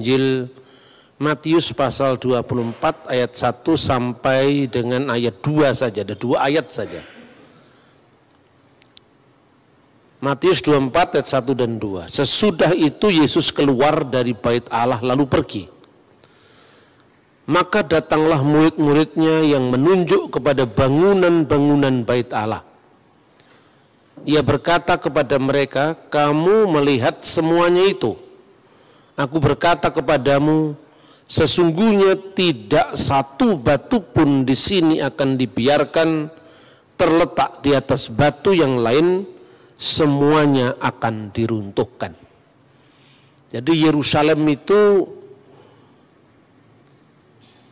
Injil Matius pasal 24 ayat 1 sampai dengan ayat 2 saja, ada 2 ayat saja. Matius 24 ayat 1 dan 2. Sesudah itu Yesus keluar dari bait Allah lalu pergi. Maka datanglah murid-muridnya yang menunjuk kepada bangunan-bangunan bait Allah. Ia berkata kepada mereka, kamu melihat semuanya itu. Aku berkata kepadamu, sesungguhnya tidak satu batu pun di sini akan dibiarkan terletak di atas batu yang lain, semuanya akan diruntuhkan. Jadi Yerusalem itu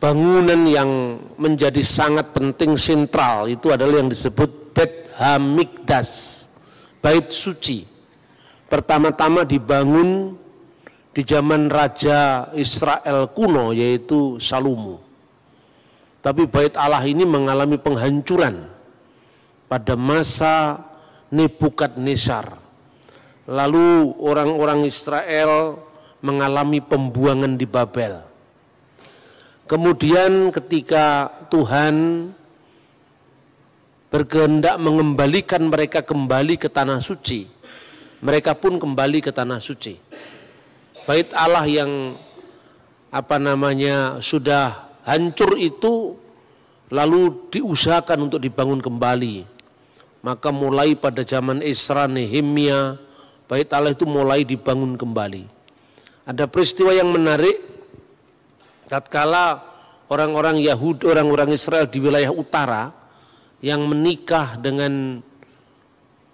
bangunan yang menjadi sangat penting, sentral, itu adalah yang disebut Bet Hamikdas, bait suci. Pertama-tama dibangun di zaman Raja Israel kuno, yaitu Salomo. Tapi bait Allah ini mengalami penghancuran pada masa Nebukadnezar. Lalu orang-orang Israel mengalami pembuangan di Babel. Kemudian ketika Tuhan berkehendak mengembalikan mereka kembali ke tanah suci, mereka pun kembali ke tanah suci. Bait Allah yang sudah hancur itu lalu diusahakan untuk dibangun kembali. Maka mulai pada zaman Esra, Nehemia, bait Allah itu mulai dibangun kembali. Ada peristiwa yang menarik tatkala orang-orang Yahudi, orang-orang Israel di wilayah utara yang menikah dengan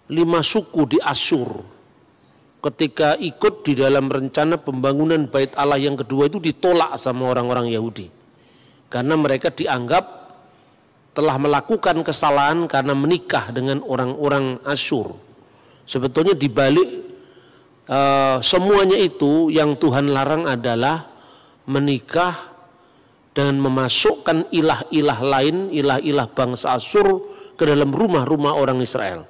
5 suku di Asyur, ketika ikut di dalam rencana pembangunan bait Allah yang kedua itu ditolak sama orang-orang Yahudi karena mereka dianggap telah melakukan kesalahan karena menikah dengan orang-orang Asyur. Sebetulnya dibalik semuanya itu yang Tuhan larang adalah menikah dan memasukkan ilah-ilah lain, ilah-ilah bangsa Asyur ke dalam rumah-rumah orang Israel.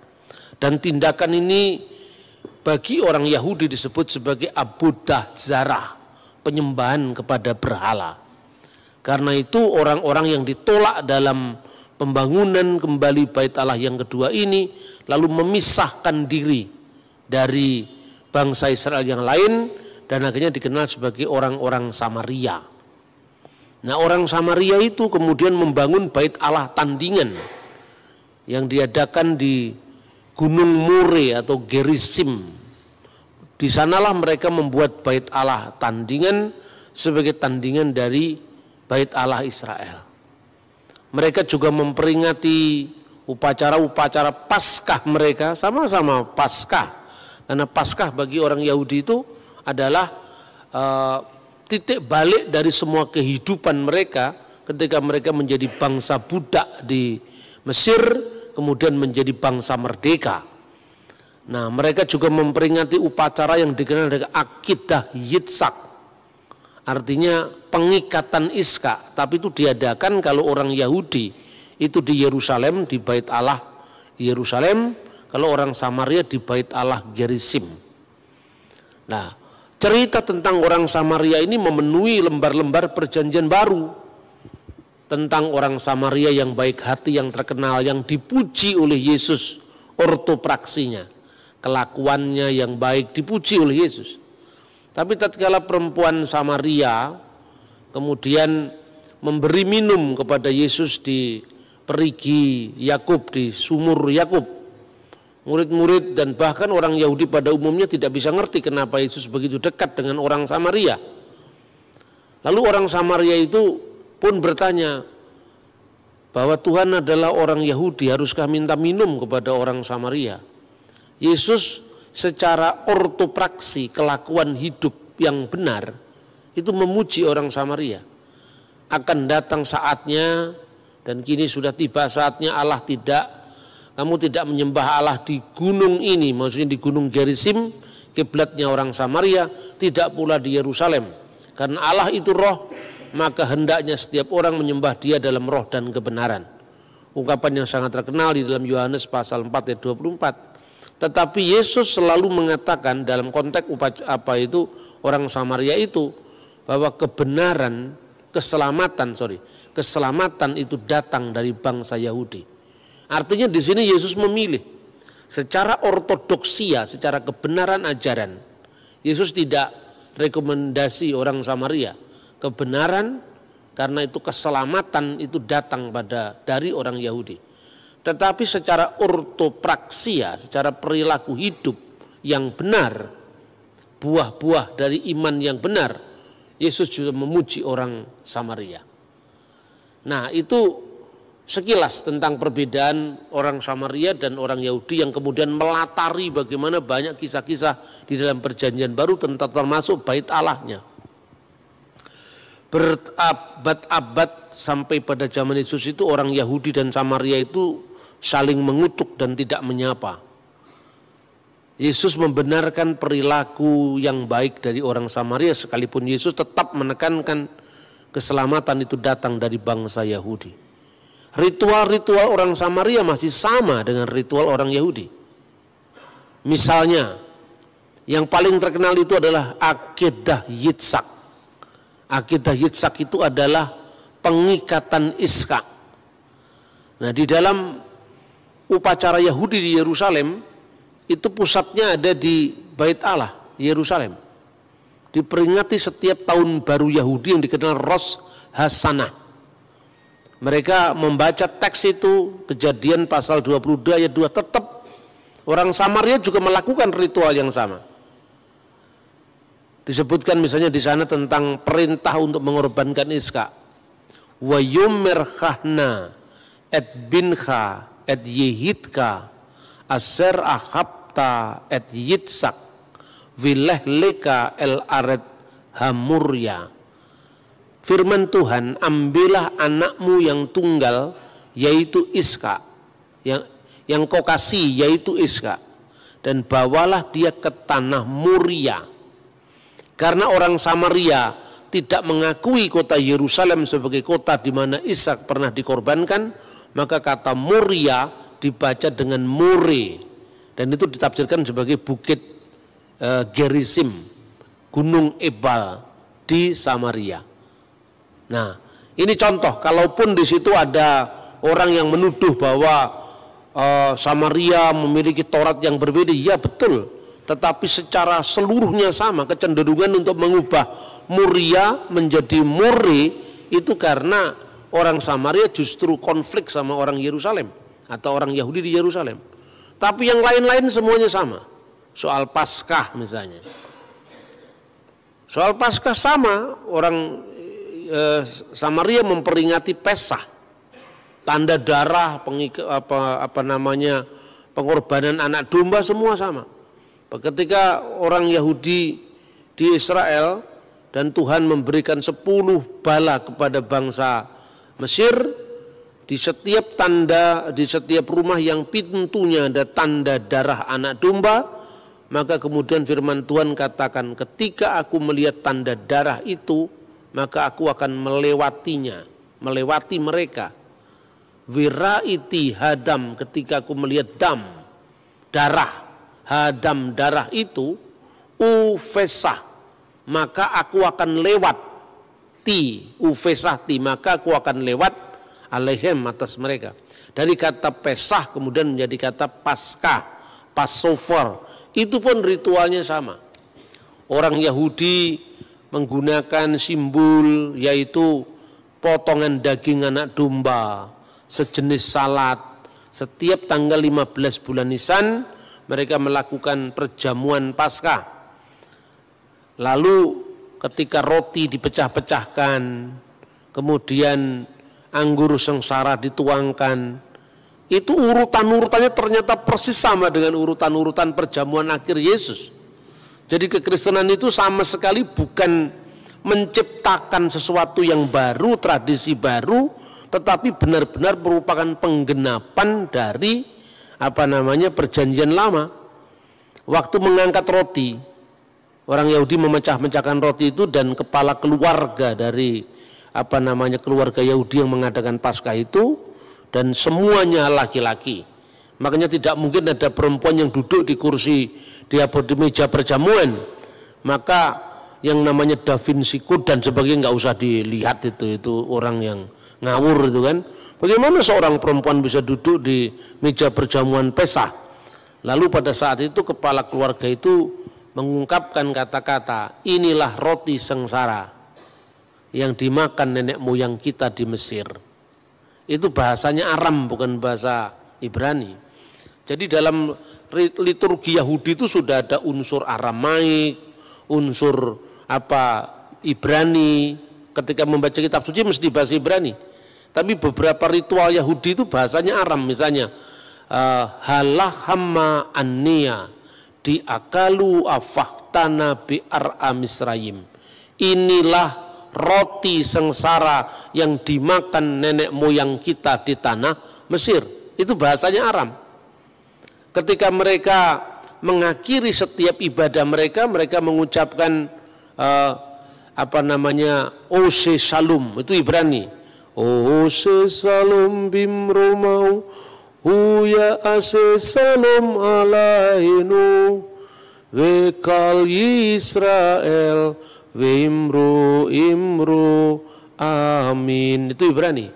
Dan tindakan ini bagi orang Yahudi disebut sebagai abudah zarah, penyembahan kepada berhala. Karena itu orang-orang yang ditolak dalam pembangunan kembali bait Allah yang kedua ini lalu memisahkan diri dari bangsa Israel yang lain dan akhirnya dikenal sebagai orang-orang Samaria. Nah, orang Samaria itu kemudian membangun bait Allah tandingan yang diadakan di Gunung More atau Gerizim. Di sanalah mereka membuat bait Allah tandingan sebagai tandingan dari bait Allah Israel. Mereka juga memperingati upacara-upacara Paskah mereka, sama-sama Paskah. Karena Paskah bagi orang Yahudi itu adalah titik balik dari semua kehidupan mereka ketika mereka menjadi bangsa budak di Mesir, kemudian menjadi bangsa merdeka. Nah, mereka juga memperingati upacara yang dikenal dengan Akidah Yitzhak, artinya pengikatan Iskak, tapi itu diadakan kalau orang Yahudi itu di Yerusalem, di bait Allah Yerusalem, kalau orang Samaria di bait Allah Gerizim. Nah, cerita tentang orang Samaria ini memenuhi lembar-lembar perjanjian baru. Tentang orang Samaria yang baik hati, yang terkenal, yang dipuji oleh Yesus, ortopraksinya, kelakuannya yang baik dipuji oleh Yesus. Tapi tatkala perempuan Samaria kemudian memberi minum kepada Yesus di perigi Yakub, di sumur Yakub, murid-murid dan bahkan orang Yahudi pada umumnya tidak bisa ngerti kenapa Yesus begitu dekat dengan orang Samaria. Lalu orang Samaria itu pun bertanya bahwa Tuhan adalah orang Yahudi, haruskah minta minum kepada orang Samaria? Yesus secara ortopraksi, kelakuan hidup yang benar, itu memuji orang Samaria. Akan datang saatnya, dan kini sudah tiba saatnya kamu tidak menyembah Allah di gunung ini, maksudnya di gunung Gerizim, kiblatnya orang Samaria, tidak pula di Yerusalem. Karena Allah itu roh, maka hendaknya setiap orang menyembah dia dalam roh dan kebenaran. Ungkapan yang sangat terkenal di dalam Yohanes pasal 4 ayat 24. Tetapi Yesus selalu mengatakan dalam konteks orang Samaria itu, bahwa keselamatan itu datang dari bangsa Yahudi. Artinya di sini Yesus memilih secara ortodoksia, secara kebenaran ajaran. Yesus tidak rekomendasi orang Samaria. Kebenaran karena itu keselamatan itu datang dari orang Yahudi. Tetapi secara ortopraksia, secara perilaku hidup yang benar, buah-buah dari iman yang benar, Yesus juga memuji orang Samaria. Nah, itu sekilas tentang perbedaan orang Samaria dan orang Yahudi yang kemudian melatari bagaimana banyak kisah-kisah di dalam Perjanjian Baru tentang termasuk bait Allahnya. Berabad-abad sampai pada zaman Yesus itu orang Yahudi dan Samaria itu saling mengutuk dan tidak menyapa. Yesus membenarkan perilaku yang baik dari orang Samaria sekalipun Yesus tetap menekankan keselamatan itu datang dari bangsa Yahudi. Ritual-ritual orang Samaria masih sama dengan ritual orang Yahudi. Misalnya, yang paling terkenal itu adalah Akedah Yitzhak. Akedah Yitzhak itu adalah pengikatan Iskak. Nah, di dalam upacara Yahudi di Yerusalem, itu pusatnya ada di Bait Allah, Yerusalem. Diperingati setiap tahun baru Yahudi yang dikenal Rosh Hashanah. Mereka membaca teks itu, Kejadian pasal 22 ayat 2, tetap orang Samaria juga melakukan ritual yang sama. Disebutkan misalnya di sana tentang perintah untuk mengorbankan Iskak. Wa yumerkhahna et bincha et yehidka aser ahabta et yitzak vilehleka el aret hamurya. Firman Tuhan, ambillah anakmu yang tunggal yaitu Iskak, yang kau kasih yaitu Iskak, dan bawalah dia ke tanah Moria. Karena orang Samaria tidak mengakui kota Yerusalem sebagai kota di mana Ishak pernah dikorbankan, maka kata Moria dibaca dengan More, dan itu ditafsirkan sebagai bukit Gerizim, Gunung Ebal di Samaria. Nah, ini contoh, kalaupun di situ ada orang yang menuduh bahwa Samaria memiliki Taurat yang berbeda, ya betul, tetapi secara seluruhnya sama, kecenderungan untuk mengubah Moria menjadi More itu karena orang Samaria justru konflik sama orang Yerusalem atau orang Yahudi di Yerusalem. Tapi yang lain-lain semuanya sama. Soal Paskah misalnya. Soal Paskah sama, orang Samaria memperingati Pesah, tanda darah, pengorbanan anak domba, semua sama. Ketika orang Yahudi di Israel dan Tuhan memberikan 10 bala kepada bangsa Mesir, di setiap rumah yang pintunya ada tanda darah anak domba, maka kemudian firman Tuhan katakan, ketika aku melihat tanda darah itu, maka aku akan melewati mereka. Wiraiti hadam, ketika aku melihat darah itu, ufesah, maka aku akan lewat, maka aku akan lewat alaihem, atas mereka. Dari kata Pesah kemudian menjadi kata Paskah, Passover, itu pun ritualnya sama. Orang Yahudi menggunakan simbol yaitu potongan daging anak domba, sejenis salad. Setiap tanggal 15 bulan Nisan mereka melakukan perjamuan Paskah. Lalu ketika roti dipecah-pecahkan, kemudian anggur sengsara dituangkan, itu urutan-urutannya ternyata persis sama dengan urutan-urutan perjamuan akhir Yesus. Jadi kekristenan itu sama sekali bukan menciptakan sesuatu yang baru, tradisi baru, tetapi benar-benar merupakan penggenapan dari perjanjian lama. Waktu mengangkat roti, orang Yahudi memecah-mecahkan roti itu, dan kepala keluarga dari keluarga Yahudi yang mengadakan Paskah itu, dan semuanya laki-laki. Makanya tidak mungkin ada perempuan yang duduk di kursi di meja perjamuan. Maka yang namanya Da Vinci Code dan sebagainya nggak usah dilihat, itu orang yang ngawur itu kan. Bagaimana seorang perempuan bisa duduk di meja perjamuan Pesah? Lalu pada saat itu kepala keluarga itu mengungkapkan kata-kata, inilah roti sengsara yang dimakan nenek moyang kita di Mesir. Itu bahasanya Aram, bukan bahasa Ibrani. Jadi dalam liturgi Yahudi itu sudah ada unsur Aramaik, unsur Ibrani. Ketika membaca kitab suci mesti bahasa Ibrani. Tapi beberapa ritual Yahudi itu bahasanya Aram, misalnya halahama anniya diakalu afahtana bi'ar'a Misrayim. Inilah roti sengsara yang dimakan nenek moyang kita di tanah Mesir. Itu bahasanya Aram. Ketika mereka mengakhiri setiap ibadah mereka, mereka mengucapkan Ose Shalom, itu Ibrani. Ose Shalom bimromau huya ase Shalom alainu wekal Israel Wimru imru amin, itu Ibrani.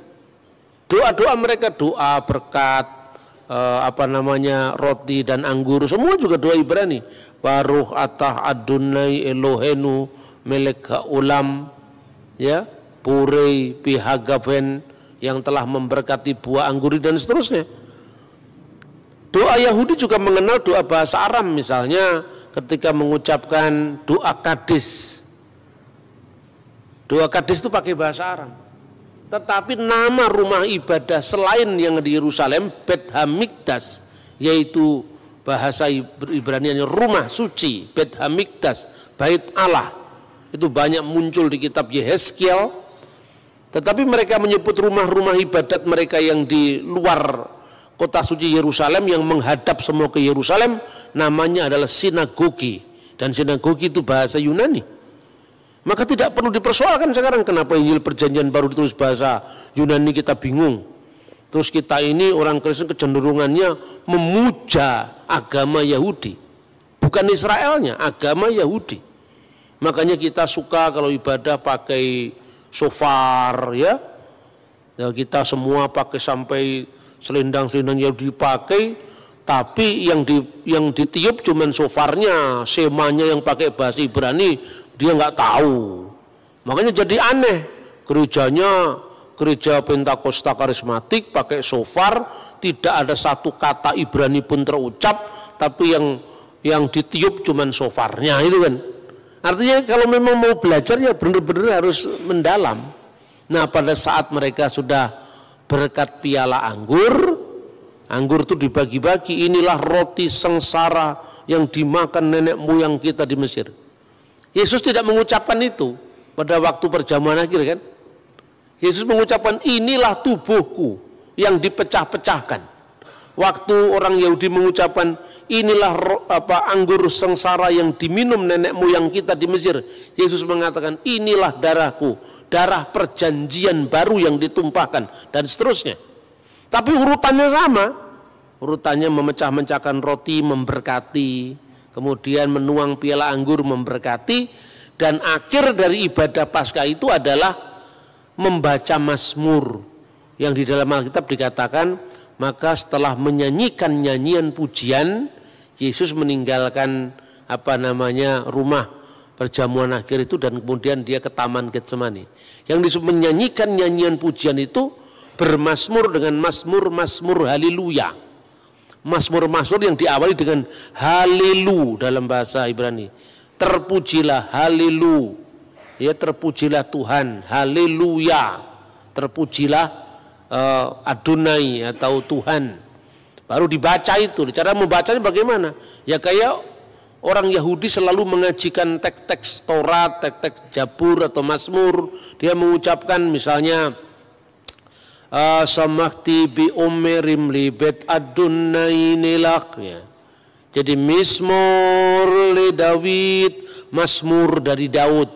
Doa-doa mereka, doa berkat roti dan anggur, semua juga doa Ibrani. Baruch atah Adonai Elohenu melek ulam, ya, purei pihagaben, yang telah memberkati buah anggur dan seterusnya. Doa Yahudi juga mengenal doa bahasa Aram, misalnya ketika mengucapkan doa Kadis. Doa Kadis itu pakai bahasa Aram. Tetapi nama rumah ibadah selain yang di Yerusalem, Bet Hamikdas, yaitu bahasa Ibrani-nya rumah suci, Bet Hamikdas, Bait Allah. Itu banyak muncul di kitab Yehezkiel. Tetapi mereka menyebut rumah-rumah ibadat mereka yang di luar kota suci Yerusalem, yang menghadap semua ke Yerusalem, namanya adalah sinagogi. Dan sinagogi itu bahasa Yunani. Maka tidak perlu dipersoalkan sekarang kenapa Injil Perjanjian Baru ditulis bahasa Yunani, kita bingung. Terus kita ini orang Kristen kecenderungannya memuja agama Yahudi, bukan Israelnya, agama Yahudi. Makanya kita suka kalau ibadah pakai shofar, ya. Kita semua pakai sampai selendang-selendang Yahudi dipakai, tapi yang ditiup cuman shofarnya, semanya yang pakai bahasa Ibrani dia nggak tahu. Makanya jadi aneh, gereja Pentakosta Karismatik pakai shofar, tidak ada satu kata Ibrani pun terucap, tapi yang ditiup cuman shofarnya, itu kan. Artinya kalau memang mau belajar ya benar-benar harus mendalam. Nah, pada saat mereka sudah berkat piala anggur itu dibagi-bagi, inilah roti sengsara yang dimakan nenek moyang kita di Mesir. Yesus tidak mengucapkan itu pada waktu perjamuan akhir, kan? Yesus mengucapkan inilah tubuhku yang dipecah-pecahkan. Waktu orang Yahudi mengucapkan inilah anggur sengsara yang diminum nenek moyang kita di Mesir, Yesus mengatakan inilah darahku, darah perjanjian baru yang ditumpahkan, dan seterusnya. Tapi urutannya sama, urutannya memecah-mecahkan roti memberkati, kemudian menuang piala anggur memberkati, dan akhir dari ibadah Paskah itu adalah membaca Mazmur, yang di dalam Alkitab dikatakan, maka setelah menyanyikan nyanyian pujian, Yesus meninggalkan rumah perjamuan akhir itu, dan kemudian dia ke Taman Getsemani. Yang disebut menyanyikan nyanyian pujian itu bermazmur dengan mazmur haleluya. Mazmur yang diawali dengan halelu dalam bahasa Ibrani. Terpujilah halelu, ya, terpujilah Tuhan, haleluya, terpujilah Adonai atau Tuhan. Baru dibaca itu. Cara membacanya bagaimana? Ya kayak orang Yahudi selalu mengajikan teks-teks Taurat, teks-teks Jabur atau Mazmur. Dia mengucapkan misalnya samakti bi omerim libet Adonai nilak, ya. Jadi Mizmor le David, Mazmur dari Daud.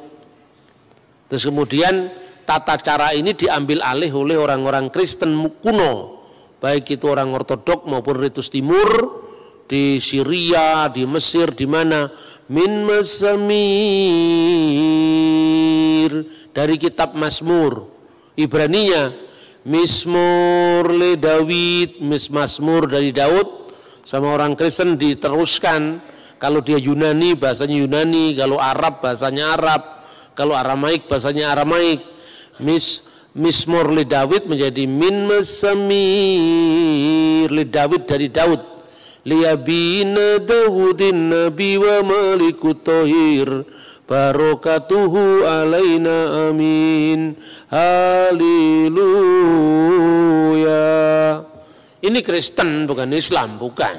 Terus kemudian tata cara ini diambil alih oleh orang-orang Kristen kuno, baik itu orang Ortodok maupun Ritus Timur, di Syria, di Mesir, di mana min mazamir, dari kitab Mazmur. Ibraninya Mizmur le Daud, Mazmur dari Daud. Sama orang Kristen diteruskan, kalau dia Yunani bahasanya Yunani, kalau Arab bahasanya Arab, kalau Aramaik bahasanya Aramaik. Mizmur li Daud menjadi min mazamir li Daud dari Daud. Liyabina Daudin nabi wa malikut tohir barokatuhu alaina amin. Haleluya. Ini Kristen bukan Islam, bukan.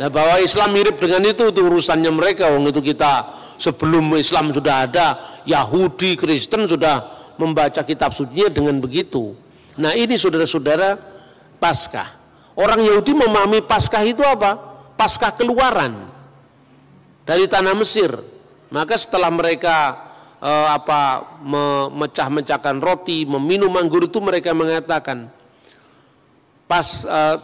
Nah, bahwa Islam mirip dengan itu urusannya mereka. Wong itu kita sebelum Islam sudah ada, Yahudi, Kristen sudah membaca kitab sucinya dengan begitu. Nah, ini saudara-saudara Paskah. Orang Yahudi memahami Paskah itu apa? Paskah keluaran dari tanah Mesir. Maka setelah mereka memecah-mecahkan roti, meminum anggur itu, mereka mengatakan,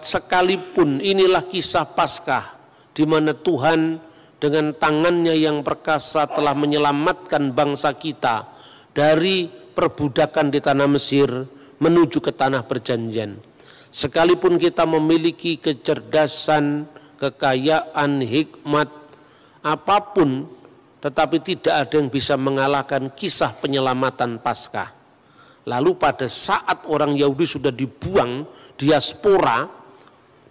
sekalipun inilah kisah Paskah di mana Tuhan dengan tangannya yang perkasa telah menyelamatkan bangsa kita dari perbudakan di tanah Mesir menuju ke tanah perjanjian. Sekalipun kita memiliki kecerdasan, kekayaan, hikmat, apapun, tetapi tidak ada yang bisa mengalahkan kisah penyelamatan Paskah. Lalu pada saat orang Yahudi sudah dibuang, diaspora,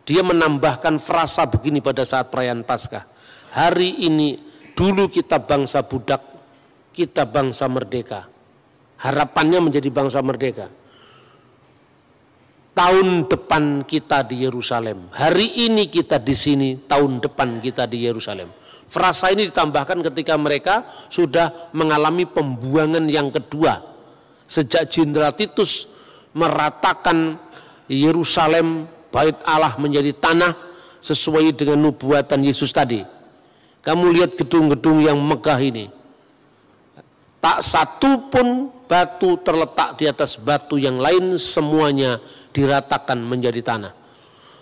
dia menambahkan frasa begini pada saat perayaan Paskah. Hari ini, dulu kita bangsa budak, kita bangsa merdeka. Harapannya menjadi bangsa merdeka. Tahun depan kita di Yerusalem. Hari ini kita di sini, tahun depan kita di Yerusalem. Frasa ini ditambahkan ketika mereka sudah mengalami pembuangan yang kedua. Sejak Jenderal Titus meratakan Yerusalem, bait Allah menjadi tanah sesuai dengan nubuatan Yesus tadi. Kamu lihat gedung-gedung yang megah ini. Tak satu pun batu terletak di atas batu yang lain, semuanya diratakan menjadi tanah.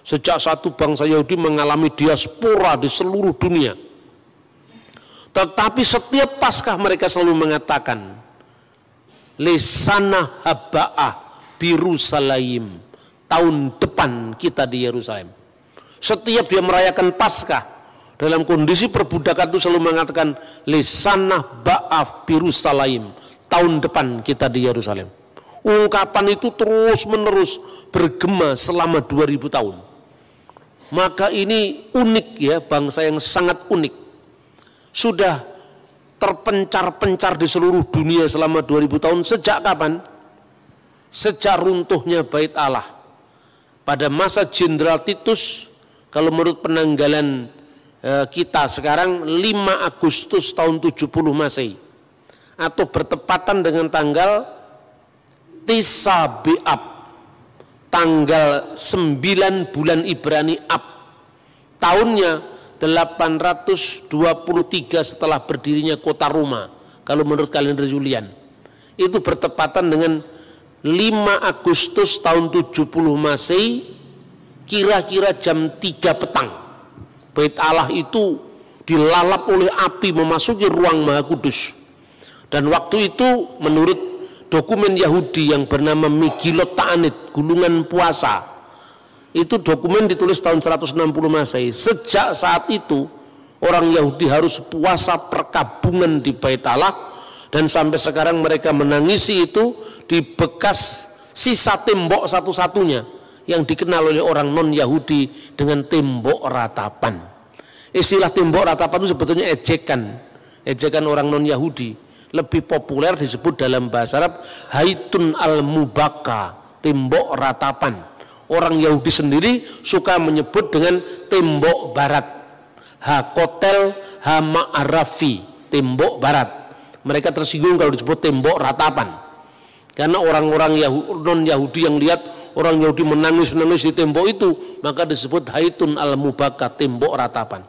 Sejak satu bangsa Yahudi mengalami diaspora di seluruh dunia. Tetapi setiap Paskah mereka selalu mengatakan, Lesana haba'ah birusalaim, tahun depan kita di Yerusalem. Setiap dia merayakan Paskah, dalam kondisi perbudakan itu selalu mengatakan, Lesana ba'ah birusalaim, tahun depan kita di Yerusalem. Ungkapan itu terus menerus bergema selama 2000 tahun. Maka ini unik ya, bangsa yang sangat unik. Sudah terpencar-pencar di seluruh dunia selama 2000 tahun. Sejak kapan? Sejak runtuhnya bait Allah. Pada masa Jenderal Titus, kalau menurut penanggalan kita sekarang 5 Agustus tahun 70 Masehi, atau bertepatan dengan tanggal Tisa Be'ab, tanggal 9 bulan Ibrani Ab, tahunnya 823 setelah berdirinya kota Roma, kalau menurut kalender Julian. Itu bertepatan dengan 5 Agustus tahun 70 Masehi, kira-kira jam 3 petang. Bait Allah itu dilalap oleh api memasuki ruang Maha Kudus. Dan waktu itu menurut dokumen Yahudi yang bernama Megilot Ta'anit, gulungan puasa, itu dokumen ditulis tahun 160 Masehi. Sejak saat itu orang Yahudi harus puasa perkabungan di bait Allah, dan sampai sekarang mereka menangisi itu di bekas sisa tembok satu-satunya yang dikenal oleh orang non-Yahudi dengan tembok ratapan. Istilah tembok ratapan itu sebetulnya ejekan orang non-Yahudi. Lebih populer disebut dalam bahasa Arab Haitun al-Mubaka, tembok ratapan. Orang Yahudi sendiri suka menyebut dengan tembok barat, Hakotel Hama'arafi, tembok barat. Mereka tersinggung kalau disebut tembok ratapan, karena orang-orang non-Yahudi yang lihat orang Yahudi menangis-nangis di tembok itu, maka disebut Haitun al-Mubaka, tembok ratapan.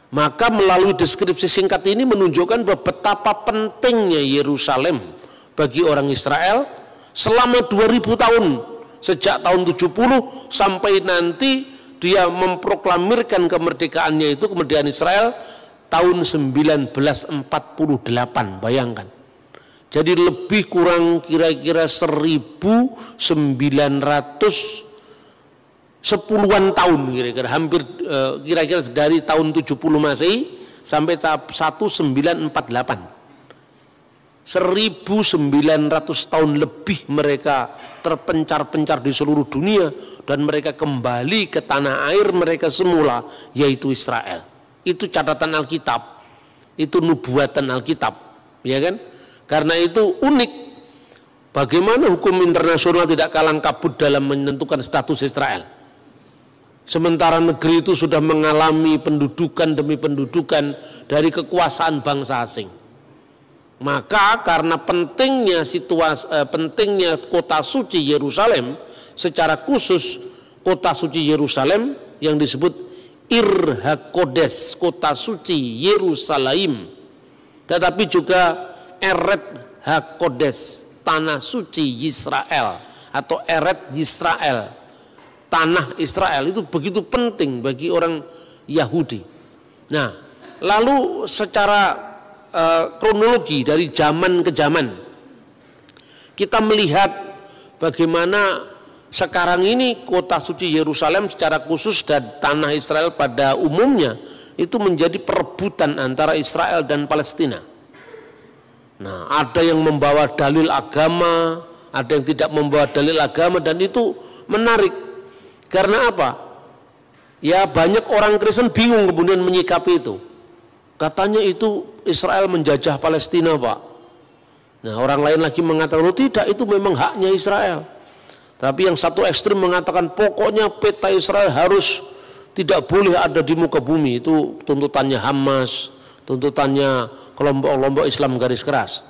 Maka melalui deskripsi singkat ini menunjukkan bahwa betapa pentingnya Yerusalem bagi orang Israel selama 2000 tahun, sejak tahun 70 sampai nanti dia memproklamirkan kemerdekaannya, itu kemerdekaan Israel tahun 1948, bayangkan. Jadi lebih kurang kira-kira 1910-an tahun kira-kira, hampir kira-kira dari tahun 70 Masehi sampai tahap 1948. 1900 tahun lebih mereka terpencar-pencar di seluruh dunia dan mereka kembali ke tanah air mereka semula, yaitu Israel. Itu catatan Alkitab, itu nubuatan Alkitab, ya kan? Karena itu unik. Bagaimana hukum internasional tidak kalang kabut dalam menentukan status Israel? Sementara negeri itu sudah mengalami pendudukan demi pendudukan dari kekuasaan bangsa asing. Maka karena pentingnya pentingnya kota suci Yerusalem, secara khusus kota suci Yerusalem yang disebut Ir HaKodesh, kota suci Yerusalem, tetapi juga Eret HaKodesh, tanah suci Israel, atau Eret Yisrael, tanah Israel, itu begitu penting bagi orang Yahudi. Nah, lalu secara kronologi dari zaman ke zaman kita melihat bagaimana sekarang ini kota suci Yerusalem secara khusus dan tanah Israel pada umumnya itu menjadi perebutan antara Israel dan Palestina. Nah, ada yang membawa dalil agama, ada yang tidak membawa dalil agama, dan itu menarik. Karena apa? Ya, banyak orang Kristen bingung kemudian menyikapi itu. Katanya itu Israel menjajah Palestina, Pak. Nah, orang lain lagi mengatakan, oh tidak, itu memang haknya Israel. Tapi yang satu ekstrim mengatakan pokoknya peta Israel harus tidak boleh ada di muka bumi. Itu tuntutannya Hamas, tuntutannya kelompok-kelompok Islam garis keras.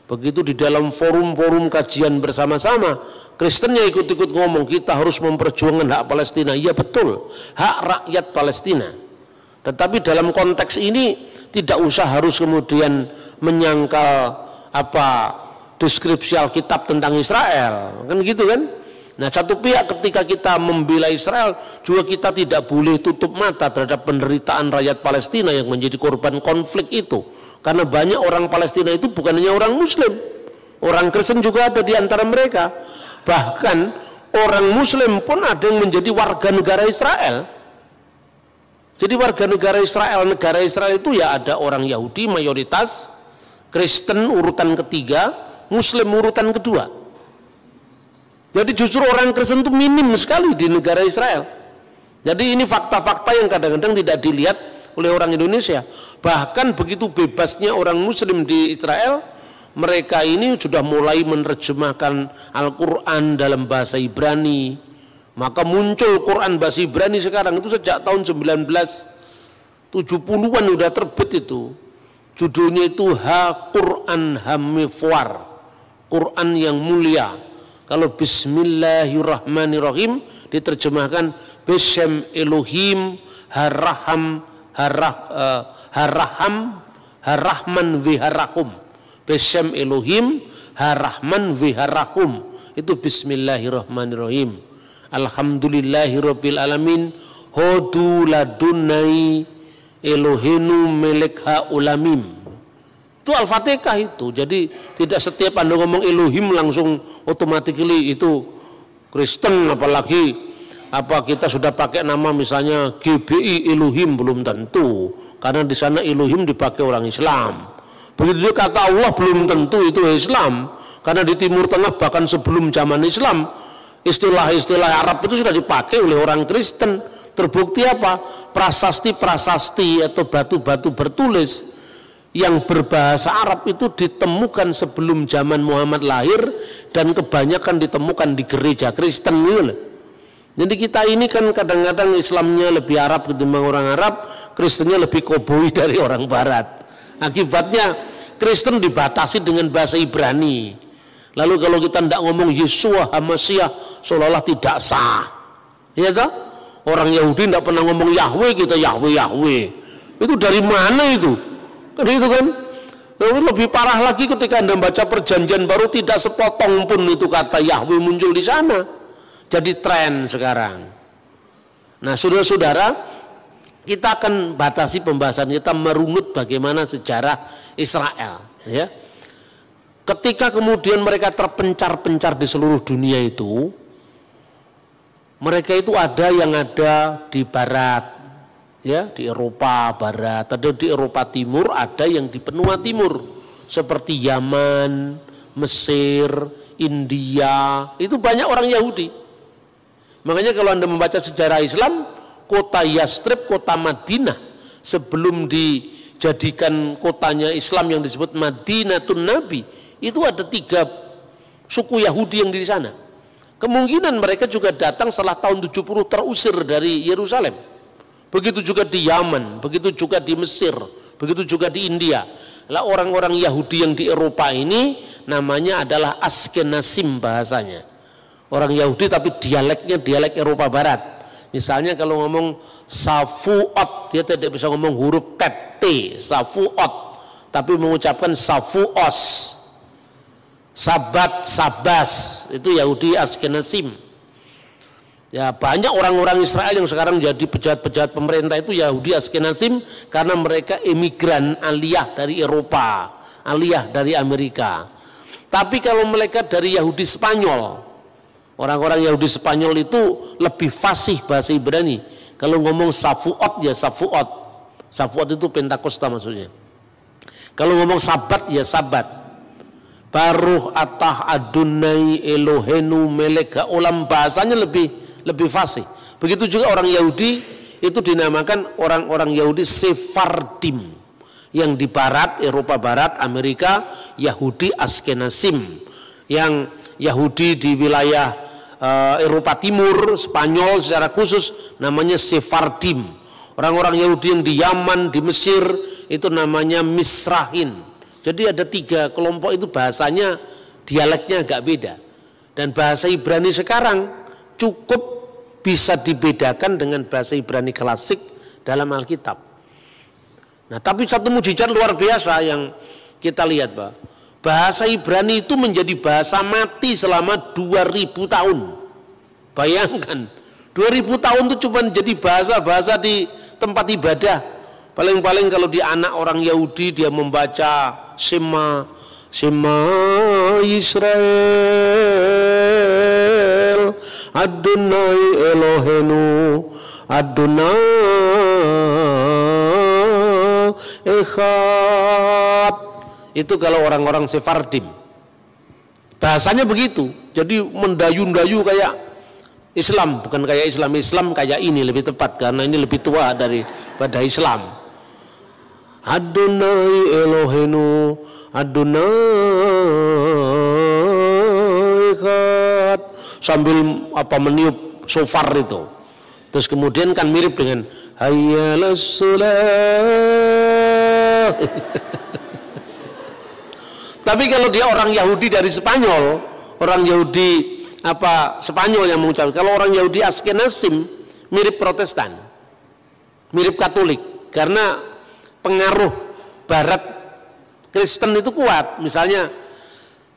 Begitu di dalam forum-forum kajian bersama-sama, Kristennya ikut-ikut ngomong, kita harus memperjuangkan hak Palestina. Iya betul, hak rakyat Palestina. Tetapi dalam konteks ini tidak usah harus kemudian menyangkal deskripsi Alkitab tentang Israel, kan gitu kan? Nah, satu pihak ketika kita membela Israel juga kita tidak boleh tutup mata terhadap penderitaan rakyat Palestina yang menjadi korban konflik itu. Karena banyak orang Palestina itu bukan hanya orang Muslim, orang Kristen juga ada di antara mereka. Bahkan orang Muslim pun ada yang menjadi warga negara Israel. Jadi warga negara Israel itu ya ada orang Yahudi mayoritas, Kristen urutan ketiga, Muslim urutan kedua. Jadi justru orang Kristen itu minim sekali di negara Israel. Jadi ini fakta-fakta yang kadang-kadang tidak dilihat oleh orang Indonesia. Bahkan begitu bebasnya orang Muslim di Israel, mereka ini sudah mulai menerjemahkan Al-Quran dalam bahasa Ibrani. Maka muncul Quran bahasa Ibrani sekarang itu sejak tahun 1970-an udah terbit itu. Judulnya itu Ha-Quran Hamifwar, Quran yang mulia. Kalau Bismillahirrahmanirrahim diterjemahkan Beshem Elohim Haraham Harahman Viharahum. Beshem Elohim Harahman Viharahum, itu Bismillahirrahmanirrahim. Alhamdulillahirabbil alamin hodu ladunai Elohenu melekha ulamim. Itu Al-Fatihah itu. Jadi tidak setiap Anda ngomong Elohim langsung automatically itu Kristen, apalagi kita sudah pakai nama misalnya GBI Elohim, belum tentu. Karena di sana Elohim dipakai orang Islam. Begitu juga kata Allah belum tentu itu Islam. Karena di Timur Tengah bahkan sebelum zaman Islam istilah-istilah Arab itu sudah dipakai oleh orang Kristen. Terbukti apa? Prasasti-prasasti atau batu-batu bertulis yang berbahasa Arab itu ditemukan sebelum zaman Muhammad lahir dan kebanyakan ditemukan di gereja Kristen gitu. Jadi kita ini kan kadang-kadang Islamnya lebih Arab ketimbang orang Arab, Kristennya lebih koboi dari orang Barat. Akibatnya Kristen dibatasi dengan bahasa Ibrani. Lalu kalau kita tidak ngomong Yeshua Hamasiah seolah-olah tidak sah, ya kan? Orang Yahudi tidak pernah ngomong Yahweh, kita Yahweh. Itu dari mana itu? Kan itu kan? Lebih parah lagi ketika Anda baca perjanjian baru tidak sepotong pun itu kata Yahweh muncul di sana. Jadi tren sekarang. Nah, saudara-saudara, kita akan batasi pembahasan kita merunut bagaimana sejarah Israel, ya. Ketika kemudian mereka terpencar-pencar di seluruh dunia itu, mereka itu ada yang ada di barat, ya, di Eropa barat, ada di Eropa timur, ada yang di benua timur seperti Yaman, Mesir, India, itu banyak orang Yahudi. Makanya kalau Anda membaca sejarah Islam, kota Yastrib, kota Madinah sebelum dijadikan kotanya Islam yang disebut Madinatun Nabi, itu ada 3 suku Yahudi yang di sana. Kemungkinan mereka juga datang setelah tahun 70 terusir dari Yerusalem. Begitu juga di Yaman, begitu juga di Mesir, begitu juga di India. Lah orang-orang Yahudi yang di Eropa ini namanya adalah Askenazim bahasanya. Orang Yahudi tapi dialeknya dialek Eropa Barat. Misalnya kalau ngomong Safuot, dia tidak bisa ngomong huruf T, Safuot, tapi mengucapkan Safuos. Sabat, Sabas, itu Yahudi Askenazim. Ya, banyak orang-orang Israel yang sekarang jadi pejabat-pejabat pemerintah itu Yahudi Askenazim karena mereka emigran aliyah dari Eropa, aliyah dari Amerika. Tapi kalau mereka dari Yahudi Spanyol, orang-orang Yahudi Spanyol itu lebih fasih bahasa Ibrani. Kalau ngomong Safuot ya Safuot. Safuot itu Pentakosta maksudnya. Kalau ngomong Sabat ya Sabat. Baruh atah Adonai Elohenu melek olam, bahasanya lebih fasih. Begitu juga orang Yahudi itu dinamakan orang-orang Yahudi Sephardim, yang di barat, Eropa Barat, Amerika, Yahudi Askenazim, yang Yahudi di wilayah Eropa Timur, Spanyol secara khusus namanya Sephardim. Orang-orang Yahudi yang di Yaman, di Mesir itu namanya Misrahin. Jadi ada 3 kelompok itu bahasanya, dialeknya agak beda. Dan bahasa Ibrani sekarang cukup bisa dibedakan dengan bahasa Ibrani klasik dalam Alkitab. Nah, tapi satu mujizat luar biasa yang kita lihat, Pak. Bahasa Ibrani itu menjadi bahasa mati selama 2000 tahun. Bayangkan, 2000 tahun itu cuma jadi bahasa-bahasa di tempat ibadah. Paling-paling kalau di anak orang Yahudi dia membaca Shema Yisrael Adonai Elohenu Adonai Echad. Itu kalau orang-orang Sephardim bahasanya begitu. Jadi mendayu-dayu kayak Islam, bukan kayak Islam. Islam kayak ini lebih tepat karena ini lebih tua daripada Islam. Adonai Elohenu Adonai Echad, sambil meniup shofar itu. Terus kemudian kan mirip dengan Hayyalas Shalah. Tapi kalau dia orang Yahudi dari Spanyol, orang Yahudi Spanyol yang mengucapkan, kalau orang Yahudi Askenazim mirip Protestan, mirip Katolik, karena pengaruh Barat Kristen itu kuat. Misalnya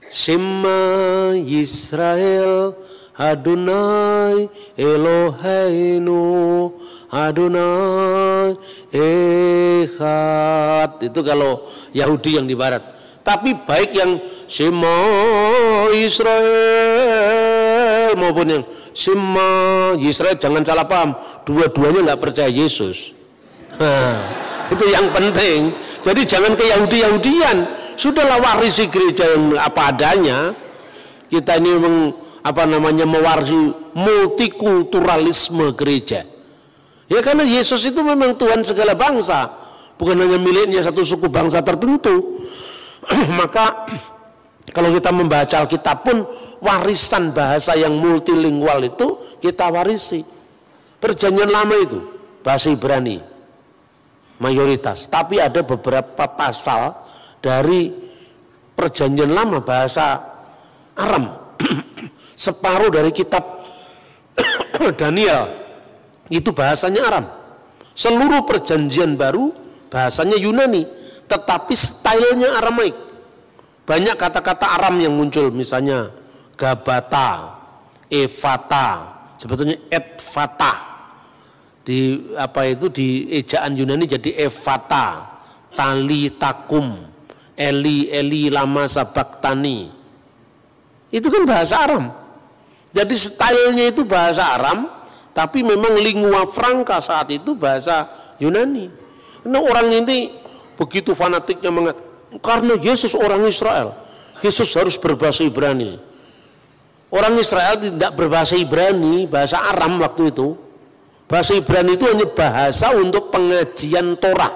Shema Yisrael Adonai Eloheinu Adonai Echad, itu kalau Yahudi yang di Barat. Tapi baik yang Shema Israel maupun yang Shema Yisrael, jangan salah paham, dua-duanya nggak percaya Yesus. Itu yang penting. Jadi jangan ke Yahudi-Yahudian, sudahlah warisi gereja yang apa adanya. Kita ini mewarisi multikulturalisme gereja. Ya karena Yesus itu memang Tuhan segala bangsa, bukan hanya miliknya satu suku bangsa tertentu. Maka kalau kita membaca Alkitab pun warisan bahasa yang multilingual itu kita warisi. Perjanjian lama itu bahasa Ibrani mayoritas, tapi ada beberapa pasal dari perjanjian lama bahasa Aram. Separuh dari kitab Daniel itu bahasanya Aram. Seluruh perjanjian baru bahasanya Yunani, tetapi stylenya Aramaik. Banyak kata-kata Aram yang muncul, misalnya Gabata, Evata, sebetulnya Etfata. di ejaan Yunani jadi Evata, tali takum, Eli lama sabaktani. Itu kan bahasa Aram. Jadi stylenya itu bahasa Aram, tapi memang lingua franca saat itu bahasa Yunani. Nah, orang ini begitu fanatiknya karena Yesus orang Israel, Yesus harus berbahasa Ibrani. Orang Israel tidak berbahasa Ibrani, bahasa Aram waktu itu. Bahasa Ibrani itu hanya bahasa untuk pengajian Torah,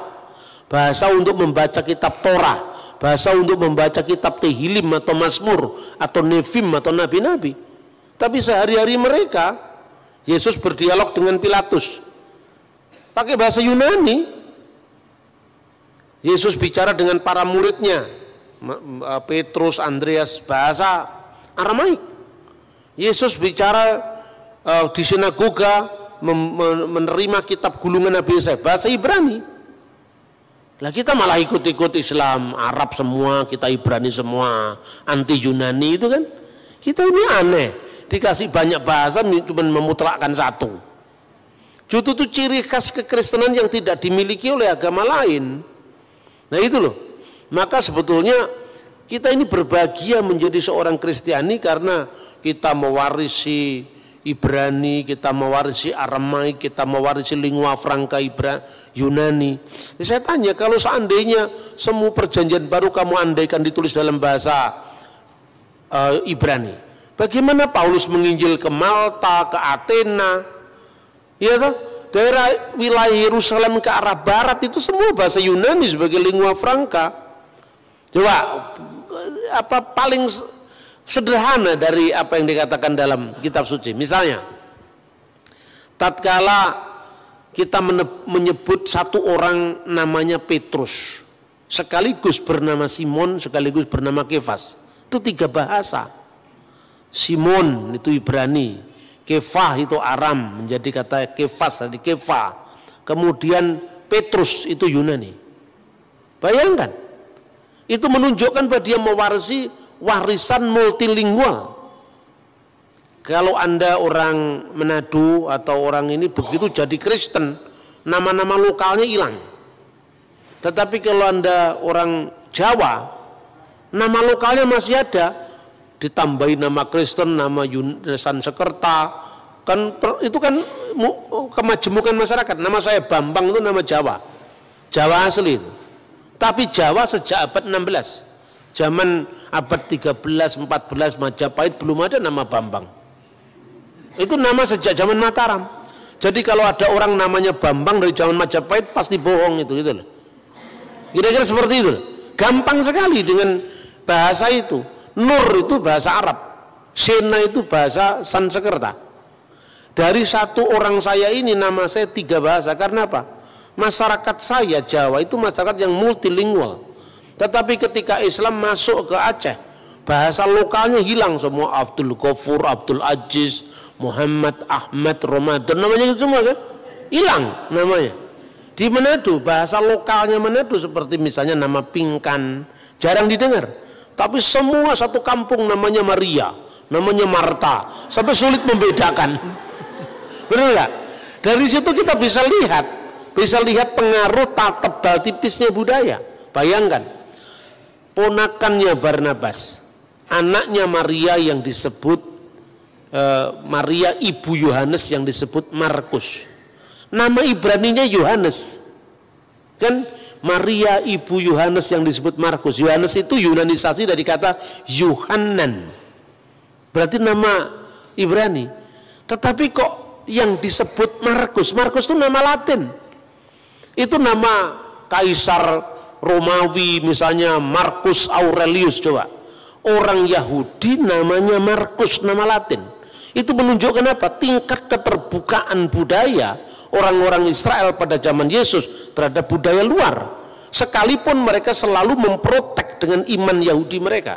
bahasa untuk membaca kitab Torah, bahasa untuk membaca kitab Tehillim atau Mazmur atau Nevim atau nabi-nabi. Tapi sehari-hari mereka, Yesus berdialog dengan Pilatus pakai bahasa Yunani. Yesus bicara dengan para muridnya, Petrus, Andreas, bahasa Aramaik. Yesus bicara di sinagoga, menerima kitab gulungan Nabi Yesaya, bahasa Ibrani. Lah kita malah ikut-ikut Islam, Arab semua, kita Ibrani semua, anti Yunani itu kan. Kita ini aneh, dikasih banyak bahasa cuma memutlakkan satu. Itu tuh ciri khas kekristenan yang tidak dimiliki oleh agama lain. Nah itu loh, maka sebetulnya kita ini berbahagia menjadi seorang Kristiani karena kita mewarisi Ibrani, kita mewarisi Aramaik, kita mewarisi lingua franca Yunani. Saya tanya, kalau seandainya semua perjanjian baru kamu andaikan ditulis dalam bahasa Ibrani, bagaimana Paulus menginjil ke Malta, ke Athena, ya toh? Daerah wilayah Yerusalem ke arah barat itu semua bahasa Yunani sebagai lingua franca. Coba apa paling sederhana dari apa yang dikatakan dalam kitab suci. Misalnya, tatkala kita menyebut satu orang namanya Petrus, sekaligus bernama Simon, sekaligus bernama Kefas. Itu 3 bahasa. Simon itu Ibrani, Kefah itu Aram, menjadi kata Kefas tadi Kefah. Kemudian Petrus itu Yunani. Bayangkan, itu menunjukkan bahwa dia mewarisi warisan multilingual. Kalau Anda orang Manado atau orang ini begitu jadi Kristen, nama-nama lokalnya hilang. Tetapi kalau Anda orang Jawa, nama lokalnya masih ada. Ditambahi nama Kristen, nama Sansekerta, kan itu kan kemajemukan masyarakat. Nama saya Bambang itu nama Jawa, Jawa asli itu. Tapi Jawa sejak abad 16, zaman abad 13, 14 Majapahit belum ada nama Bambang. Itu nama sejak zaman Mataram. Jadi kalau ada orang namanya Bambang dari zaman Majapahit pasti bohong itu gitu loh. Kira-kira seperti itu. Gampang sekali dengan bahasa itu. Nur itu bahasa Arab, Sena itu bahasa Sansekerta. Dari satu orang saya ini nama saya 3 bahasa. Karena apa? Masyarakat saya Jawa itu masyarakat yang multilingual. Tetapi ketika Islam masuk ke Aceh, bahasa lokalnya hilang semua. Abdul Ghafur, Abdul Aziz, Muhammad, Ahmad, Ramadan, namanya itu semua kan hilang namanya. Di Manado, bahasa lokalnya Manado seperti misalnya nama Pingkan jarang didengar. Tapi semua satu kampung namanya Maria, namanya Marta, sampai sulit membedakan. Benar nggak? Dari situ kita bisa lihat pengaruh tebal tipisnya budaya. Bayangkan, ponakannya Barnabas, anaknya Maria yang disebut Maria ibu Yohanes yang disebut Markus. Nama Ibraninya Yohanes, kan? Maria ibu Yohanes yang disebut Markus. Yohanes itu yunanisasi dari kata Yohanan, berarti nama Ibrani. Tetapi kok yang disebut Markus, Markus itu nama Latin. Itu nama kaisar Romawi misalnya Marcus Aurelius. Coba orang Yahudi namanya Markus, nama Latin. Itu menunjukkan apa? Tingkat keterbukaan budaya orang-orang Israel pada zaman Yesus terhadap budaya luar, sekalipun mereka selalu memprotek dengan iman Yahudi mereka,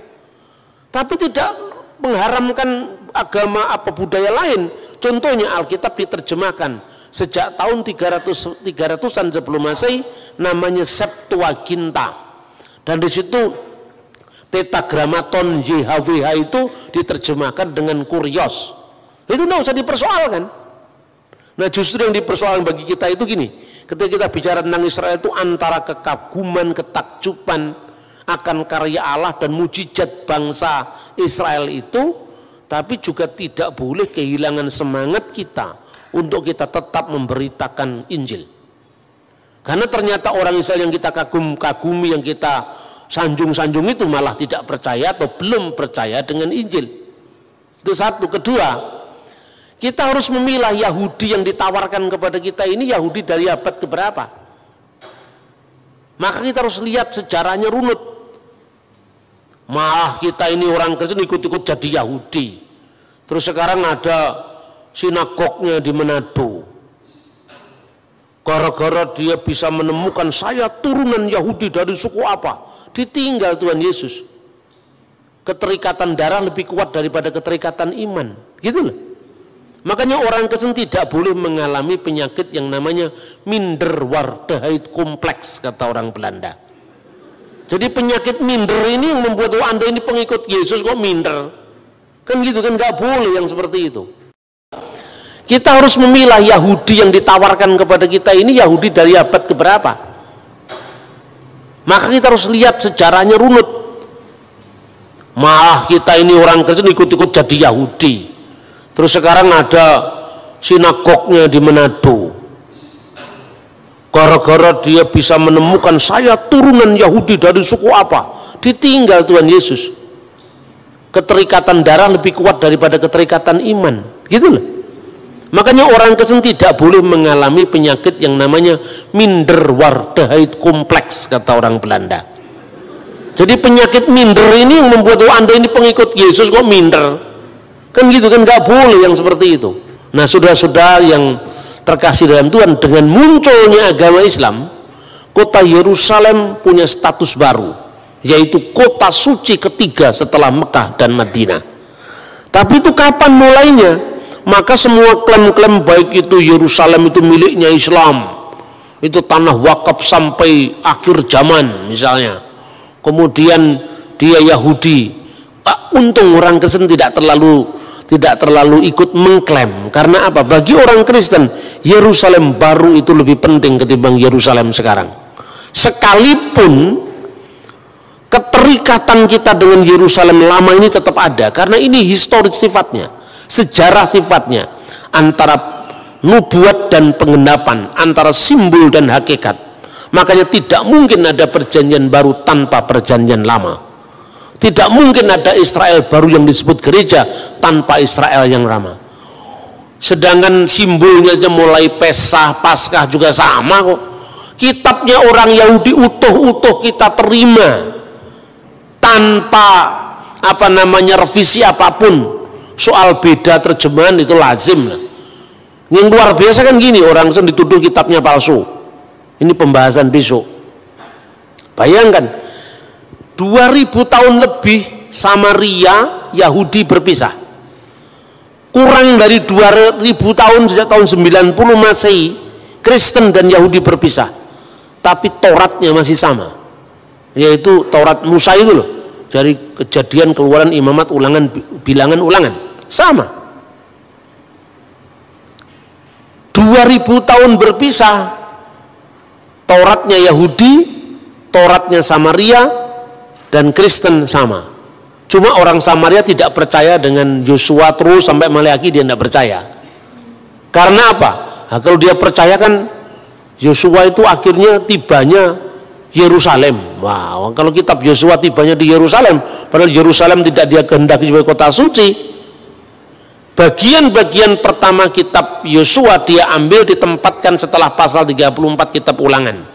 tapi tidak mengharamkan agama apa budaya lain. Contohnya Alkitab diterjemahkan sejak tahun 300-an sebelum Masehi, namanya Septuaginta, dan di situ Tetragrammaton YHWH itu diterjemahkan dengan Kurios. Itu tidak usah dipersoalkan. Nah justru yang dipersoalkan bagi kita itu gini, ketika kita bicara tentang Israel itu antara kekaguman, ketakjuban akan karya Allah dan mujizat bangsa Israel itu, tapi juga tidak boleh kehilangan semangat kita untuk kita tetap memberitakan Injil. Karena ternyata orang Israel yang kita kagumi, yang kita sanjung-sanjung itu malah tidak percaya atau belum percaya dengan Injil. Itu satu. Kedua, kita harus memilah Yahudi yang ditawarkan kepada kita ini Yahudi dari abad keberapa. Maka kita harus lihat sejarahnya runut. Malah kita ini orang Kristen ikut-ikut jadi Yahudi. Terus sekarang ada sinagognya di Manado. Gara-gara dia bisa menemukan saya turunan Yahudi dari suku apa, ditinggal Tuhan Yesus. Keterikatan darah lebih kuat daripada keterikatan iman, gitu loh. Makanya orang Kristen tidak boleh mengalami penyakit yang namanya minderwaardigheid kompleks, kata orang Belanda. Jadi penyakit minder ini yang membuat Anda ini pengikut Yesus kok minder, kan gitu kan, nggak boleh yang seperti itu. Kita harus memilah Yahudi yang ditawarkan kepada kita ini Yahudi dari abad keberapa. Maka kita harus lihat sejarahnya runut. Malah kita ini orang Kristen ikut-ikut jadi Yahudi. Terus sekarang ada sinagognya di Manado. Gara-gara dia bisa menemukan saya turunan Yahudi dari suku apa, ditinggal Tuhan Yesus. Keterikatan darah lebih kuat daripada keterikatan iman, gitu loh. Makanya orang Kristen tidak boleh mengalami penyakit yang namanya minderwaardigheid kompleks, kata orang Belanda. Jadi penyakit minder ini yang membuat Anda ini pengikut Yesus kok minder, kan gitu kan, nggak boleh yang seperti itu. Nah saudara-saudara yang terkasih dalam Tuhan, dengan munculnya agama Islam, kota Yerusalem punya status baru, yaitu kota suci ketiga setelah Mekah dan Madinah. Tapi itu kapan mulainya? Maka semua klaim-klaim baik itu Yerusalem itu miliknya Islam, itu tanah wakaf sampai akhir zaman misalnya, kemudian dia Yahudi. Untung orang Kristen tidak terlalu ikut mengklaim. Karena apa? Bagi orang Kristen Yerusalem baru itu lebih penting ketimbang Yerusalem sekarang. Sekalipun keterikatan kita dengan Yerusalem lama ini tetap ada, karena ini historis sifatnya, sejarah sifatnya, antara nubuat dan penggenapan, antara simbol dan hakikat. Makanya tidak mungkin ada perjanjian baru tanpa perjanjian lama. Tidak mungkin ada Israel baru yang disebut gereja tanpa Israel yang lama. Sedangkan simbolnya aja mulai Pesah, Paskah juga sama kok. Kitabnya orang Yahudi utuh-utuh kita terima tanpa revisi apapun. Soal beda terjemahan itu lazim lah. Yang luar biasa kan gini, orang Kristen dituduh kitabnya palsu. Ini pembahasan besok. Bayangkan 2000 tahun lebih Samaria Yahudi berpisah. Kurang dari 2000 tahun, sejak tahun 90 Masehi Kristen dan Yahudi berpisah. Tapi Tauratnya masih sama, yaitu Taurat Musa itu loh, dari Kejadian, Keluaran, Imamat, Ulangan, Bilangan, Ulangan, sama. 2000 tahun berpisah, Tauratnya Yahudi, Tauratnya Samaria, dan Kristen sama. Cuma orang Samaria tidak percaya dengan Yosua terus sampai Maleakhi, dia tidak percaya. Karena apa? Nah, kalau dia percaya kan Yosua itu akhirnya tibanya Yerusalem. Wah, kalau kitab Yosua tibanya di Yerusalem, padahal Yerusalem tidak dia kehendaki sebagai kota suci. Bagian-bagian pertama kitab Yosua dia ambil, ditempatkan setelah pasal 34 kitab Ulangan.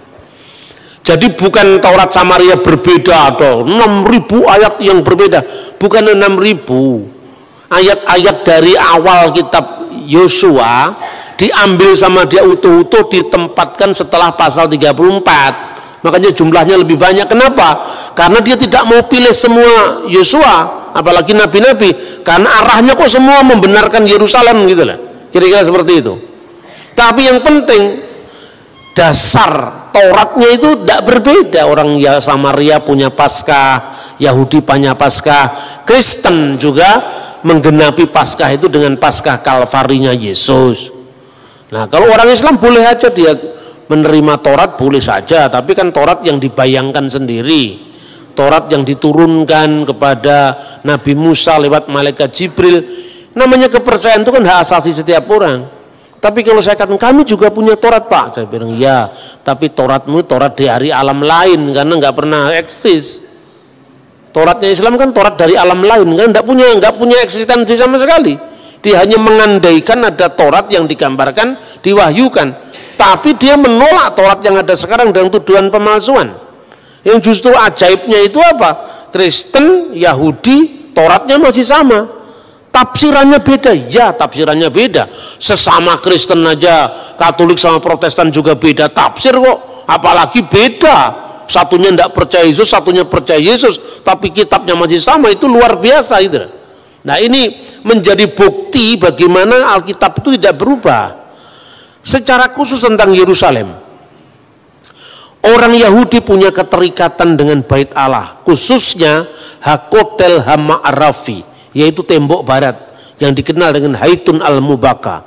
Jadi bukan Taurat Samaria berbeda, atau 6.000 ayat yang berbeda, bukan 6.000 ayat-ayat dari awal kitab Yosua diambil sama dia utuh-utuh, ditempatkan setelah pasal 34. Makanya jumlahnya lebih banyak. Kenapa? Karena dia tidak mau pilih semua Yosua, apalagi nabi-nabi, karena arahnya kok semua membenarkan Yerusalem gitu lah, kira-kira seperti itu. Tapi yang penting dasar Tauratnya itu tidak berbeda. Orang ya Samaria punya Paskah, Yahudi punya Paskah, Kristen juga menggenapi Paskah itu dengan Paskah Kalvarinya Yesus. Nah, kalau orang Islam boleh aja dia menerima Taurat, boleh saja, tapi kan Taurat yang dibayangkan sendiri, Taurat yang diturunkan kepada Nabi Musa lewat malaikat Jibril. Namanya kepercayaan itu kan hak asasi setiap orang. Tapi kalau saya katakan kami juga punya Taurat Pak, saya bilang ya, tapi Tauratmu Taurat dari alam lain karena nggak pernah eksis. Tauratnya Islam kan Taurat dari alam lain kan, nggak punya eksistensi sama sekali. Dia hanya mengandaikan ada Taurat yang digambarkan, diwahyukan. Tapi dia menolak Taurat yang ada sekarang dengan tuduhan pemalsuan. Yang justru ajaibnya itu apa? Kristen, Yahudi, Tauratnya masih sama. Tafsirannya beda. Ya, tafsirannya beda. Sesama Kristen aja, Katolik sama Protestan juga beda tafsir kok. Apalagi beda. Satunya tidak percaya Yesus, satunya percaya Yesus. Tapi kitabnya masih sama, itu luar biasa itu. Nah, ini menjadi bukti bagaimana Alkitab itu tidak berubah. Secara khusus tentang Yerusalem, orang Yahudi punya keterikatan dengan Bait Allah, khususnya Hakotel Hama'arafi, yaitu tembok barat yang dikenal dengan Haitun al-Mubaka.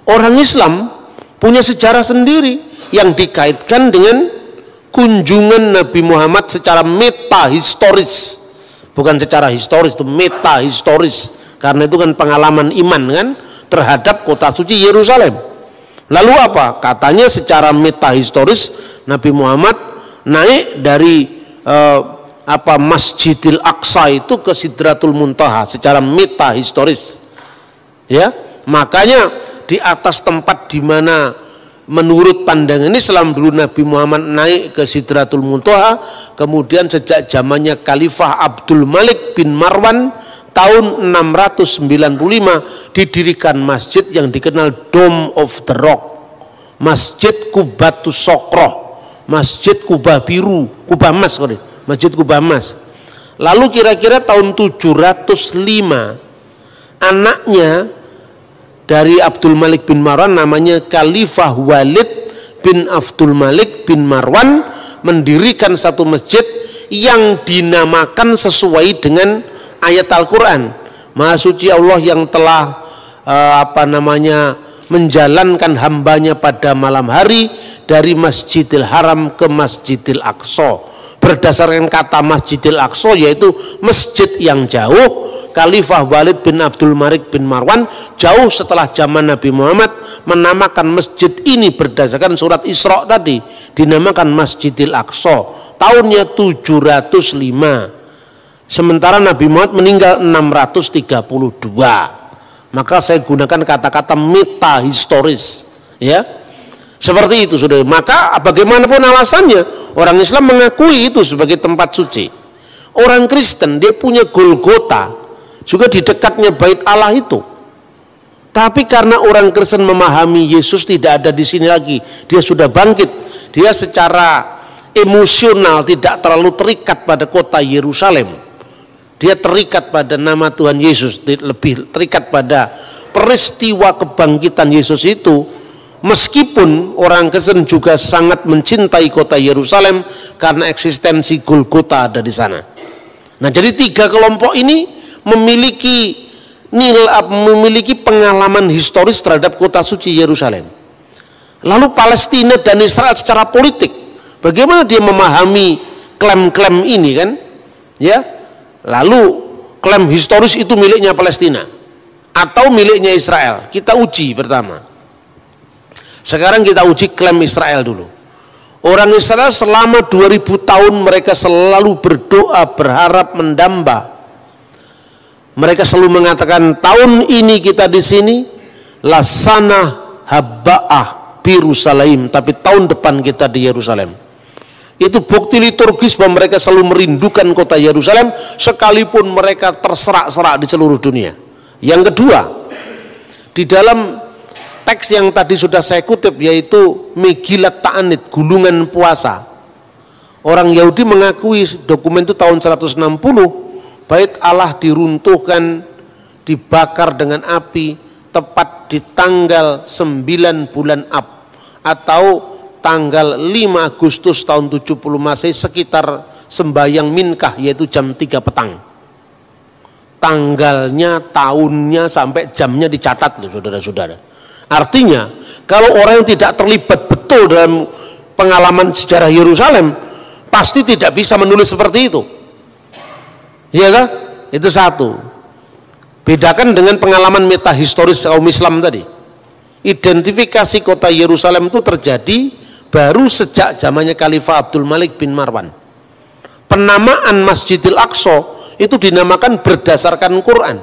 Orang Islam punya sejarah sendiri yang dikaitkan dengan kunjungan Nabi Muhammad secara meta-historis. Bukan secara historis, itu meta historis, karena itu kan pengalaman iman kan terhadap kota suci Yerusalem. Lalu apa? Katanya secara meta historis Nabi Muhammad naik dari Masjidil Aqsa itu ke Sidratul Muntaha secara meta historis. Ya, makanya di atas tempat di mana menurut pandangan Islam dulu Nabi Muhammad naik ke Sidratul Muntaha, kemudian sejak zamannya Khalifah Abdul Malik bin Marwan tahun 695 didirikan masjid yang dikenal Dome of the Rock, Masjid Kubatus Sokroh, Masjid Kubah Biru, Kubah Emas, Masjid Kubah Emas. Lalu kira-kira tahun 705 anaknya dari Abdul Malik bin Marwan namanya Khalifah Walid bin Abdul Malik bin Marwan mendirikan satu masjid yang dinamakan sesuai dengan ayat Al-Quran. Maha suci Allah yang telah menjalankan hambanya pada malam hari dari Masjidil Haram ke Masjidil Aqsa. Berdasarkan kata Masjidil Aqsa yaitu masjid yang jauh, Khalifah Walid bin Abdul Malik bin Marwan jauh setelah zaman Nabi Muhammad menamakan masjid ini berdasarkan surat Isra tadi, dinamakan Masjidil Aqsa tahunnya 705, sementara Nabi Muhammad meninggal 632. Maka saya gunakan kata-kata meta historis, ya seperti itu sudah. Maka bagaimanapun alasannya, orang Islam mengakui itu sebagai tempat suci. Orang Kristen dia punya Golgota juga di dekatnya Bait Allah itu. Tapi karena orang Kristen memahami Yesus tidak ada di sini lagi, dia sudah bangkit, dia secara emosional tidak terlalu terikat pada kota Yerusalem. Dia terikat pada nama Tuhan Yesus, lebih terikat pada peristiwa kebangkitan Yesus itu. Meskipun orang Kristen juga sangat mencintai kota Yerusalem karena eksistensi Golgota ada di sana. Nah, jadi tiga kelompok ini memiliki pengalaman historis terhadap kota suci Yerusalem. Lalu Palestina dan Israel secara politik, bagaimana dia memahami klaim-klaim ini kan? Ya, lalu klaim historis itu miliknya Palestina atau miliknya Israel? Kita uji pertama. Sekarang kita uji klaim Israel dulu. Orang Israel selama 2000 tahun mereka selalu berdoa, berharap, mendamba. Mereka selalu mengatakan tahun ini kita di sini lasana habba'ah Yerusalem, tapi tahun depan kita di Yerusalem. Itu bukti liturgis bahwa mereka selalu merindukan kota Yerusalem sekalipun mereka terserak-serak di seluruh dunia. Yang kedua, di dalam teks yang tadi sudah saya kutip yaitu Megilat Ta'anit, gulungan puasa, orang Yahudi mengakui dokumen itu tahun 160 Bait Allah diruntuhkan, dibakar dengan api tepat di tanggal 9 bulan Ab atau tanggal 5 Agustus tahun 70 Masehi sekitar sembahyang Minkah yaitu jam 3 petang. Tanggalnya, tahunnya sampai jamnya dicatat loh saudara-saudara. Artinya kalau orang yang tidak terlibat betul dalam pengalaman sejarah Yerusalem pasti tidak bisa menulis seperti itu. Iya kan? Itu satu. Bedakan dengan pengalaman metahistoris kaum Islam tadi. Identifikasi kota Yerusalem itu terjadi baru sejak zamannya Khalifah Abdul Malik bin Marwan. Penamaan Masjidil Aqsa itu dinamakan berdasarkan Quran.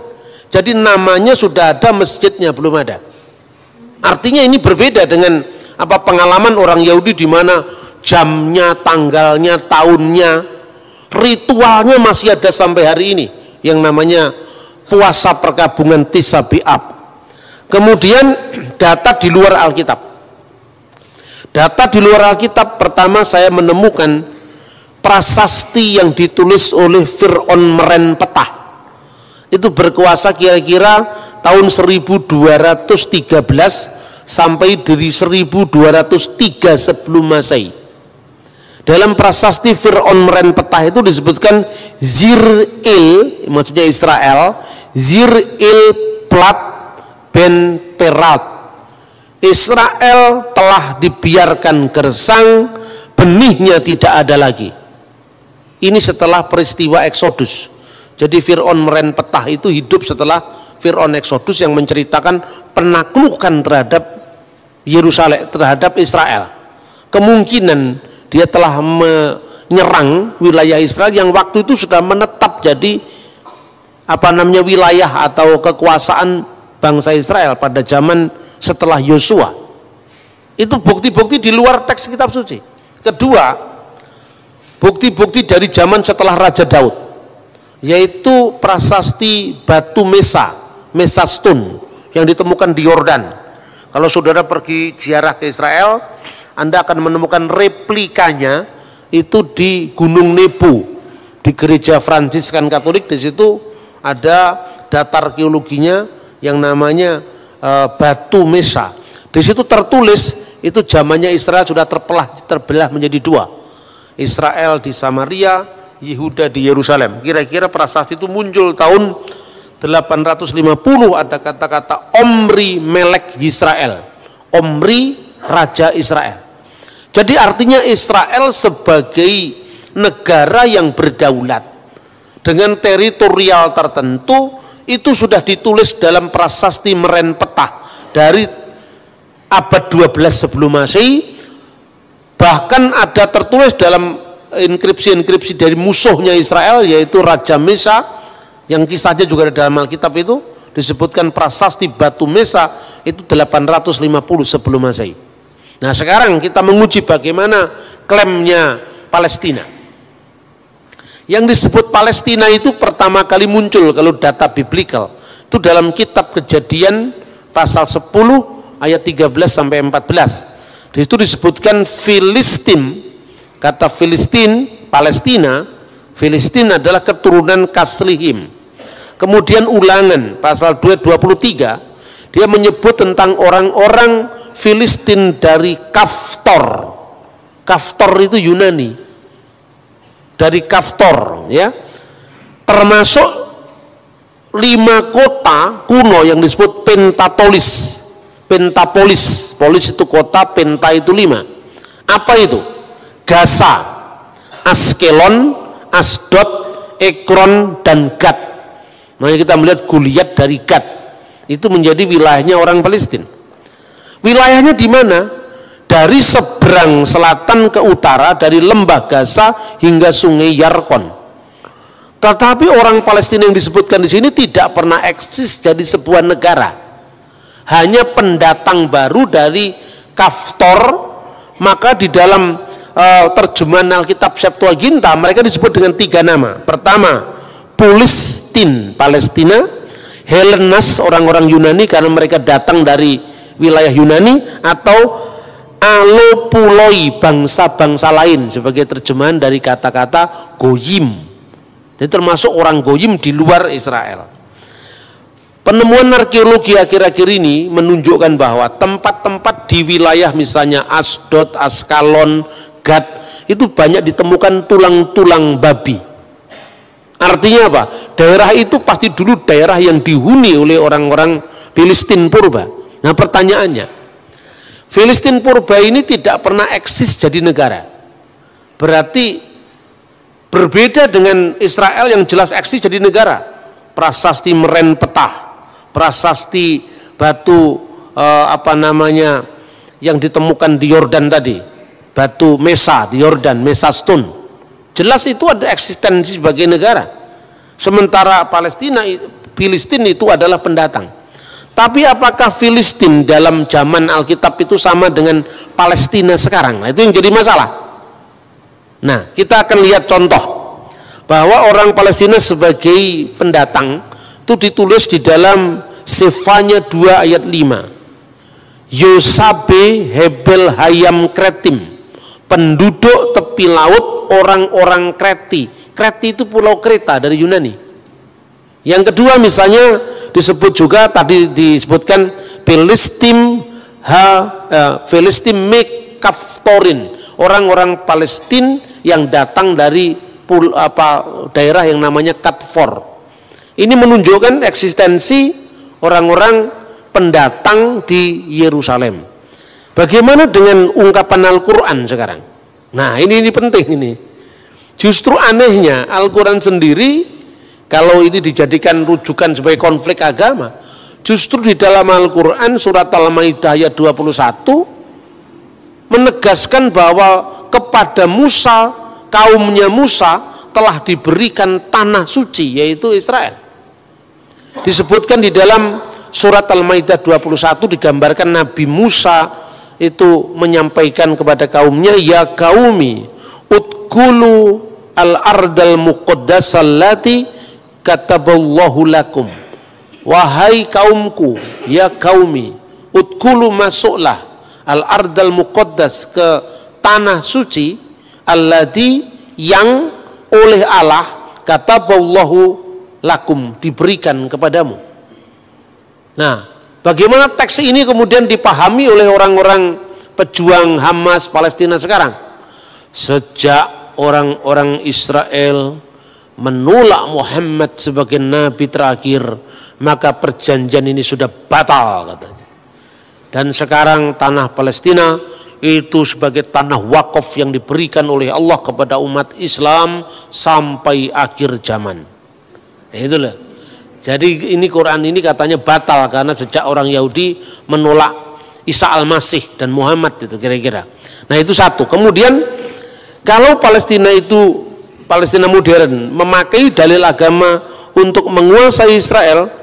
Jadi namanya sudah ada, masjidnya belum ada. Artinya ini berbeda dengan pengalaman orang Yahudi di mana jamnya, tanggalnya, tahunnya, ritualnya masih ada sampai hari ini yang namanya puasa perkabungan Tis'a B'Ab. Kemudian data di luar Alkitab. Data di luar Alkitab, pertama saya menemukan prasasti yang ditulis oleh Fir'aun Merenpetah. Itu berkuasa kira-kira tahun 1213 sampai dari 1203 sebelum Masehi. Dalam prasasti Fir'aun Merenpetah itu disebutkan Zir-Il, maksudnya Israel, Zir-Il Plat Ben Perat. Israel telah dibiarkan gersang, benihnya tidak ada lagi. Ini setelah peristiwa Eksodus. Jadi Fir'aun Merenpetah itu hidup setelah Fir'aun Eksodus yang menceritakan penaklukan terhadap Yerusalem, terhadap Israel. Kemungkinan dia telah menyerang wilayah Israel yang waktu itu sudah menetap jadi wilayah atau kekuasaan bangsa Israel pada zaman setelah Yosua. Itu bukti-bukti di luar teks kitab suci. Kedua, bukti-bukti dari zaman setelah Raja Daud, yaitu prasasti batu Mesa Stone yang ditemukan di Yordan. Kalau saudara pergi ziarah ke Israel, Anda akan menemukan replikanya itu di Gunung Nebo, di gereja Fransiskan Katolik. Di situ ada data arkeologinya yang namanya batu Mesa. Di situ tertulis itu zamannya Israel sudah terbelah menjadi dua. Israel di Samaria, Yehuda di Yerusalem. Kira-kira prasasti itu muncul tahun 850, ada kata-kata Omri Melek Yisrael. Omri Raja Israel. Jadi artinya Israel sebagai negara yang berdaulat dengan teritorial tertentu itu sudah ditulis dalam prasasti Merenpetah dari abad 12 sebelum Masehi. Bahkan ada tertulis dalam inskripsi-inskripsi dari musuhnya Israel, yaitu Raja Mesa, yang kisahnya juga ada dalam Alkitab. Itu disebutkan prasasti batu Mesa itu 850 sebelum Masehi. Nah sekarang kita menguji bagaimana klaimnya Palestina. Yang disebut Palestina itu pertama kali muncul kalau data biblikal itu dalam kitab Kejadian pasal 10 ayat 13 sampai 14. Di situ disebutkan Filistin. Kata Filistin, Palestina, Filistin adalah keturunan Kaslihim. Kemudian Ulangan pasal 2:23 dia menyebut tentang orang-orang Filistin dari Kaftor. Kaftor itu Yunani. Dari Kaftor, ya. Termasuk 5 kota kuno yang disebut Pentapolis. Pentapolis, polis itu kota, penta itu 5. Apa itu? Gaza, Askelon, Asdod, Ekron, dan Gad. Makanya kita melihat Goliat dari Gad itu menjadi wilayahnya orang Palestina. Wilayahnya di mana? Dari seberang selatan ke utara, dari lembah Gaza hingga sungai Yarkon. Tetapi orang Palestina yang disebutkan di sini tidak pernah eksis jadi sebuah negara. Hanya pendatang baru dari Kaftor. Maka di dalam terjemahan Alkitab Septuaginta mereka disebut dengan 3 nama. Pertama, Pulistin, Palestina. Helenas, orang-orang Yunani karena mereka datang dari wilayah Yunani. Atau Alopuloi, bangsa-bangsa lain, sebagai terjemahan dari kata-kata Goyim. Jadi termasuk orang Goyim di luar Israel. Penemuan arkeologi akhir-akhir ini menunjukkan bahwa tempat-tempat di wilayah misalnya Asdod, Askalon, Gad itu banyak ditemukan tulang-tulang babi. Artinya apa? Daerah itu pasti dulu daerah yang dihuni oleh orang-orang Filistin purba. Nah pertanyaannya, Filistin purba ini tidak pernah eksis jadi negara. Berarti berbeda dengan Israel yang jelas eksis jadi negara. Prasasti Meren Petah, prasasti batu yang ditemukan di Yordan tadi, batu Mesa di Yordan, Mesa Stone. Jelas itu ada eksistensi sebagai negara. Sementara Filistin itu adalah pendatang. Tapi apakah Filistin dalam zaman Alkitab itu sama dengan Palestina sekarang? Nah, itu yang jadi masalah. Nah, kita akan lihat contoh bahwa orang Palestina sebagai pendatang itu ditulis di dalam Sefanya 2 ayat 5. Yosabe Hebel Hayam Kretim, penduduk tepi laut orang-orang Kreti. Kreti itu pulau Kreta dari Yunani. Yang kedua misalnya disebut juga tadi disebutkan Filistin Mekaftorin, orang-orang Palestina yang datang dari daerah yang namanya Katfor. Ini menunjukkan eksistensi orang-orang pendatang di Yerusalem. Bagaimana dengan ungkapan Al-Quran sekarang? Nah ini penting ini. Justru anehnya Al-Quran sendiri, kalau ini dijadikan rujukan sebagai konflik agama, justru di dalam Al-Quran surat Al-Maidah ayat 21 menegaskan bahwa kepada Musa, kaumnya Musa telah diberikan tanah suci, yaitu Israel. Disebutkan di dalam surat Al-Maidah 21 digambarkan Nabi Musa itu menyampaikan kepada kaumnya, ya qaumi udkhulu al-ardal muqaddasallati kataballahu lakum, wahai kaumku, ya qaumi udkhulu masuklah al-ardal muqaddas, ke tanah suci, allati yang oleh Allah kataballahu lakum, diberikan kepadamu. Nah, bagaimana teks ini kemudian dipahami oleh orang-orang pejuang Hamas Palestina sekarang? Sejak orang-orang Israel menolak Muhammad sebagai nabi terakhir, maka perjanjian ini sudah batal katanya. Dan sekarang tanah Palestina itu sebagai tanah wakaf yang diberikan oleh Allah kepada umat Islam sampai akhir zaman. Nah, itulah. Jadi ini Quran ini katanya batal karena sejak orang Yahudi menolak Isa Al-Masih dan Muhammad, itu kira-kira. Nah itu satu. Kemudian kalau Palestina modern memakai dalil agama untuk menguasai Israel,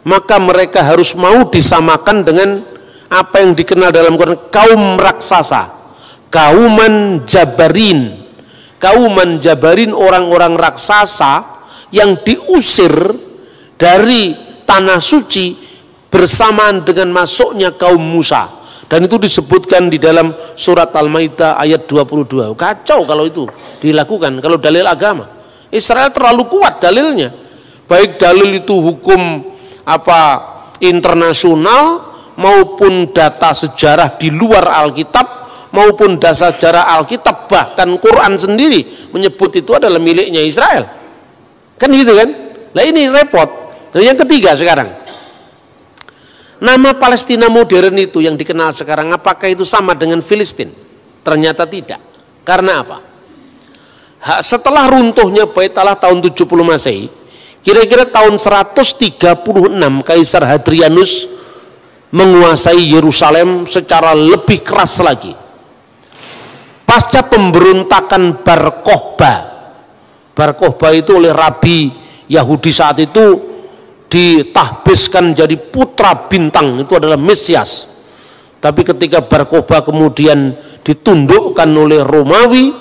maka mereka harus mau disamakan dengan apa yang dikenal dalam Quran kaum raksasa, kauman jabarin. Kauman jabarin, orang-orang raksasa yang diusir dari tanah suci bersamaan dengan masuknya kaum Musa. Dan itu disebutkan di dalam surat Al-Maidah ayat 22. Kacau kalau itu dilakukan, kalau dalil agama. Israel terlalu kuat dalilnya. Baik dalil itu hukum internasional maupun data sejarah di luar Alkitab maupun data sejarah Alkitab, bahkan Quran sendiri menyebut itu adalah miliknya Israel. Kan gitu kan? Nah ini repot. Dan yang ketiga sekarang, nama Palestina modern itu yang dikenal sekarang, apakah itu sama dengan Filistin? Ternyata tidak. Karena apa? Setelah runtuhnya Bait Allah tahun 70 Masehi, kira-kira tahun 136 Kaisar Hadrianus menguasai Yerusalem secara lebih keras lagi. Pasca pemberontakan Bar Kokhba itu oleh Rabi Yahudi saat itu ditahbiskan jadi putra bintang, itu adalah Mesias. Tapi ketika Bar Kokhba kemudian ditundukkan oleh Romawi,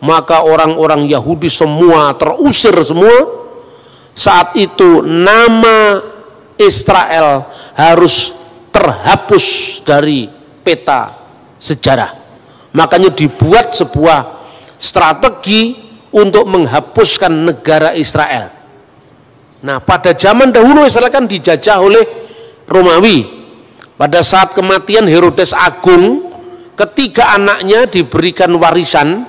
maka orang-orang Yahudi semua terusir semua. Saat itu nama Israel harus terhapus dari peta sejarah. Makanya dibuat sebuah strategi untuk menghapuskan negara Israel. Nah, pada zaman dahulu Israel kan dijajah oleh Romawi. Pada saat kematian Herodes Agung, ketiga anaknya diberikan warisan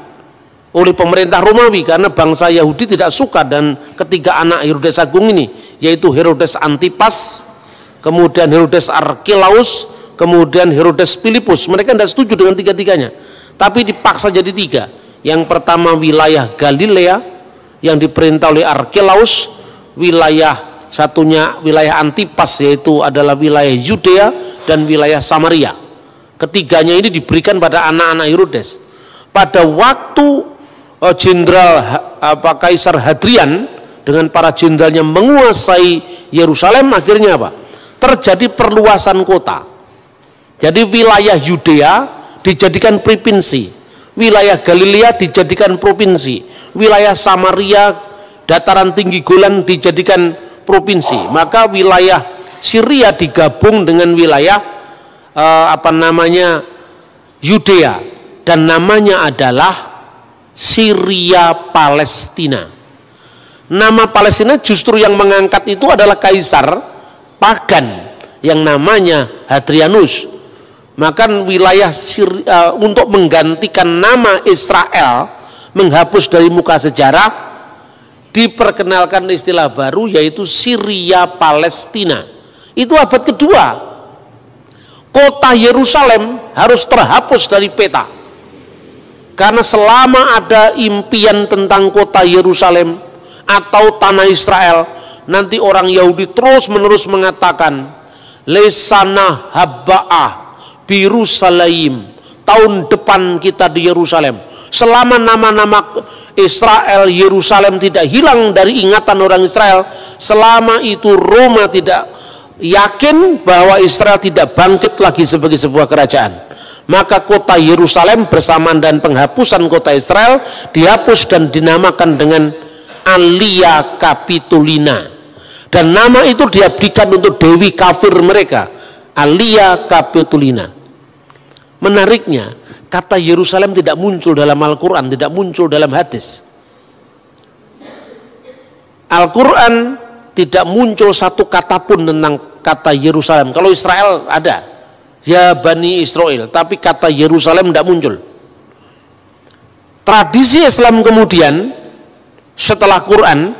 oleh pemerintah Romawi karena bangsa Yahudi tidak suka dan ketiga anak Herodes Agung ini, yaitu Herodes Antipas, kemudian Herodes Archelaus, kemudian Herodes Filipus. Mereka tidak setuju dengan tiga-tiganya, tapi dipaksa jadi tiga. Yang pertama wilayah Galilea yang diperintah oleh Arkelaus, wilayah satunya wilayah Antipas yaitu adalah wilayah Yudea, dan wilayah Samaria. Ketiganya ini diberikan pada anak-anak Herodes. Pada waktu Kaisar Hadrian dengan para jenderalnya menguasai Yerusalem, akhirnya apa? Terjadi perluasan kota. Jadi wilayah Yudea dijadikan provinsi, wilayah Galilea dijadikan provinsi, wilayah Samaria, dataran tinggi Golan dijadikan provinsi. Maka wilayah Syria digabung dengan wilayah Yudea, dan namanya adalah Syria Palestina. Nama Palestina justru yang mengangkat itu adalah kaisar pagan yang namanya Hadrianus. Maka wilayah Syria, untuk menggantikan nama Israel, menghapus dari muka sejarah, diperkenalkan istilah baru yaitu Syria Palestina. Itu abad kedua. Kota Yerusalem harus terhapus dari peta. Karena selama ada impian tentang kota Yerusalem atau tanah Israel, nanti orang Yahudi terus menerus mengatakan lesana habba'ah birusalaim, tahun depan kita di Yerusalem. Selama nama-nama Israel, Yerusalem tidak hilang dari ingatan orang Israel, selama itu Roma tidak yakin bahwa Israel tidak bangkit lagi sebagai sebuah kerajaan, maka kota Yerusalem bersamaan dan penghapusan kota Israel dihapus dan dinamakan dengan Alia Capitolina, dan nama itu diabdikan untuk dewi kafir mereka, Alia Capitolina. Menariknya, kata Yerusalem tidak muncul dalam Al-Quran, tidak muncul dalam hadis. Al-Quran tidak muncul satu kata pun tentang kata Yerusalem. Kalau Israel ada, ya Bani Israel, tapi kata Yerusalem tidak muncul. Tradisi Islam kemudian setelah Quran